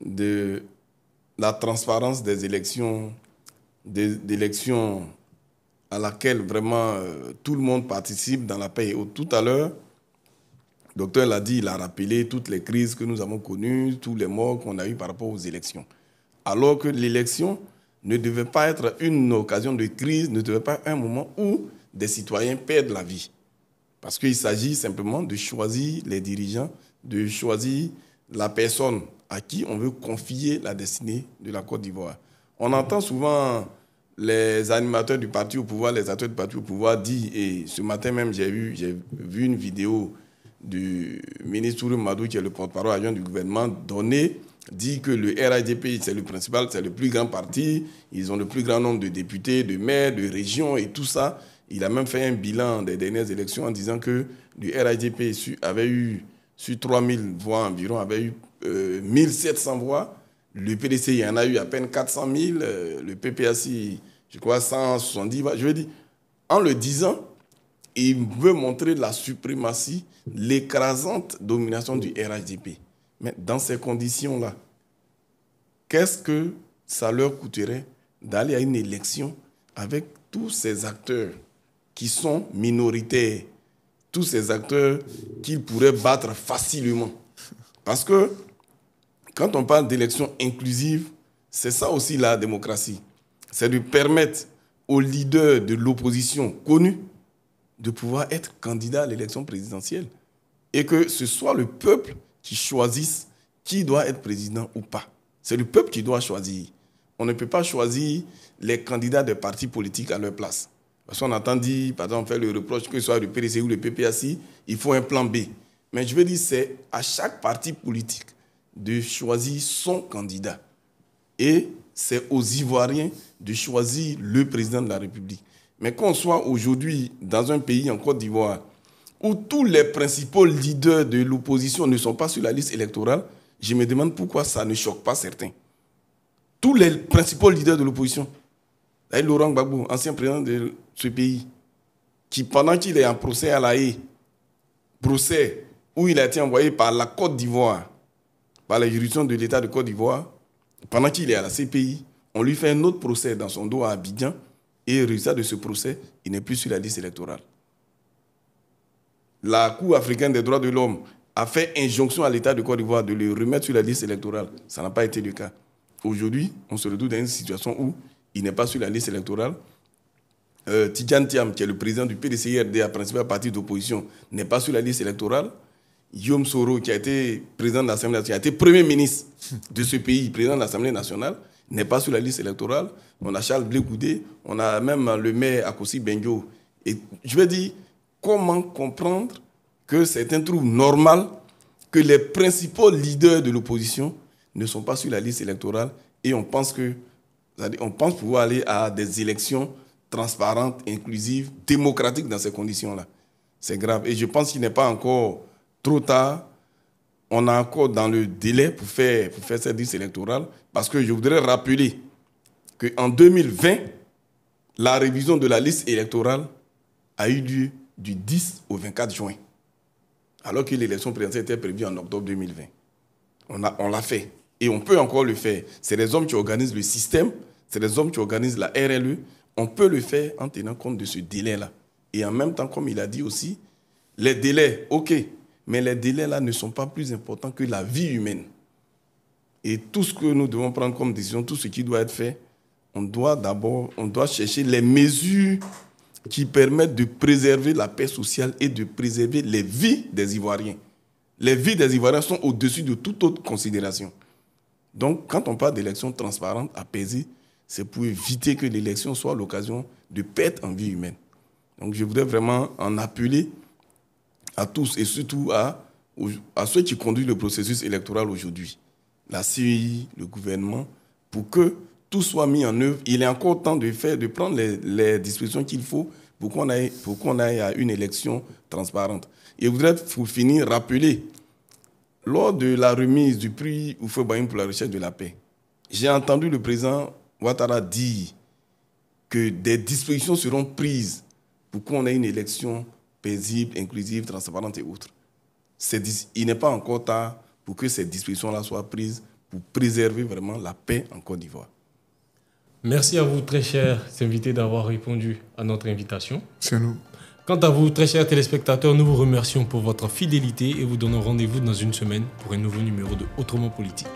de la transparence des élections, d'élections à laquelle vraiment tout le monde participe dans la paix. Et tout à l'heure, le docteur l'a dit, il a rappelé toutes les crises que nous avons connues, tous les morts qu'on a eus par rapport aux élections. Alors que l'élection ne devait pas être une occasion de crise, ne devait pas être un moment où des citoyens perdent la vie. Parce qu'il s'agit simplement de choisir les dirigeants, de choisir la personne à qui on veut confier la destinée de la Côte d'Ivoire. On entend souvent les animateurs du parti au pouvoir, les acteurs du parti au pouvoir dire, et ce matin même j'ai vu une vidéo du ministre Ourou Madou, qui est le porte-parole adjoint du gouvernement, dit que le RHDP, c'est le principal, c'est le plus grand parti, ils ont le plus grand nombre de députés, de maires, de régions et tout ça. Il a même fait un bilan des dernières élections en disant que le RHDP avait eu, sur 3000 voix environ, avait eu 1700 voix. Le PDC, il y en a eu à peine 400 000. Le PPAC, je crois, 170 voix. Je veux dire, en le disant, il veut montrer la suprématie, l'écrasante domination du RHDP. Mais dans ces conditions-là, qu'est-ce que ça leur coûterait d'aller à une élection avec tous ces acteurs qui sont minoritaires, tous ces acteurs qu'ils pourraient battre facilement? Parce que quand on parle d'élection inclusive, c'est ça aussi la démocratie. C'est de permettre aux leaders de l'opposition connus de pouvoir être candidats à l'élection présidentielle. Et que ce soit le peuple qui choisisse qui doit être président ou pas. C'est le peuple qui doit choisir. On ne peut pas choisir les candidats des partis politiques à leur place. Parce qu'on entend dire, par exemple, on fait le reproche que ce soit le PDC ou le PPAC, il faut un plan B. Mais je veux dire, c'est à chaque parti politique de choisir son candidat. Et c'est aux Ivoiriens de choisir le président de la République. Mais qu'on soit aujourd'hui dans un pays en Côte d'Ivoire où tous les principaux leaders de l'opposition ne sont pas sur la liste électorale, je me demande pourquoi ça ne choque pas certains. Tous les principaux leaders de l'opposition, Laurent Gbagbo, ancien président de ce pays, qui pendant qu'il est en procès à La Haye, procès où il a été envoyé par la Côte d'Ivoire, par la juridiction de l'État de Côte d'Ivoire, pendant qu'il est à la CPI, on lui fait un autre procès dans son dos à Abidjan, et le résultat de ce procès, il n'est plus sur la liste électorale. La Cour africaine des droits de l'homme a fait injonction à l'État de Côte d'Ivoire de le remettre sur la liste électorale. Ça n'a pas été le cas. Aujourd'hui, on se retrouve dans une situation où il n'est pas sur la liste électorale. Tidjane Thiam, qui est le président du PDCIRD, a principal parti d'opposition, n'est pas sur la liste électorale. Guillaume Soro, qui a été président de l'Assemblée nationale, qui a été premier ministre de ce pays, président de l'Assemblée nationale, n'est pas sur la liste électorale. On a Charles Blé Goudé, on a même le maire Akossi Benjo. Et je vais dire, comment comprendre que certains trouvent normal que les principaux leaders de l'opposition ne sont pas sur la liste électorale et on pense pouvoir aller à des élections transparentes, inclusives, démocratiques dans ces conditions-là. C'est grave. Et je pense qu'il n'est pas encore trop tard. On a encore dans le délai pour faire cette liste électorale parce que je voudrais rappeler qu'en 2020, la révision de la liste électorale a eu lieu du 10 au 24 juin, alors que l'élection présidentielle était prévue en octobre 2020. On l'a fait. Et on peut encore le faire. C'est les hommes qui organisent le système, c'est les hommes qui organisent la RLE. On peut le faire en tenant compte de ce délai-là. Et en même temps, comme il a dit aussi, les délais, ok, mais les délais-là ne sont pas plus importants que la vie humaine. Et tout ce que nous devons prendre comme décision, tout ce qui doit être fait, on doit chercher les mesures qui permettent de préserver la paix sociale et de préserver les vies des Ivoiriens. Les vies des Ivoiriens sont au-dessus de toute autre considération. Donc, quand on parle d'élections transparentes, apaisées, c'est pour éviter que l'élection soit l'occasion de perte en vie humaine. Donc, je voudrais vraiment en appeler à tous et surtout à ceux qui conduisent le processus électoral aujourd'hui, la CEI, le gouvernement, pour que tout soit mis en œuvre. Il est encore temps de prendre les dispositions qu'il faut pour qu'on aille à une élection transparente. Et je voudrais, pour finir, rappeler, lors de la remise du prix Houphouët-Boigny pour la recherche de la paix, j'ai entendu le président Ouattara dire que des dispositions seront prises pour qu'on ait une élection paisible, inclusive, transparente et autres. Il n'est pas encore tard pour que ces dispositions-là soient prises pour préserver vraiment la paix en Côte d'Ivoire. Merci à vous, très chers invités, d'avoir répondu à notre invitation. C'est nous. Quant à vous, très chers téléspectateurs, nous vous remercions pour votre fidélité et vous donnons rendez-vous dans une semaine pour un nouveau numéro de Autrement Politique.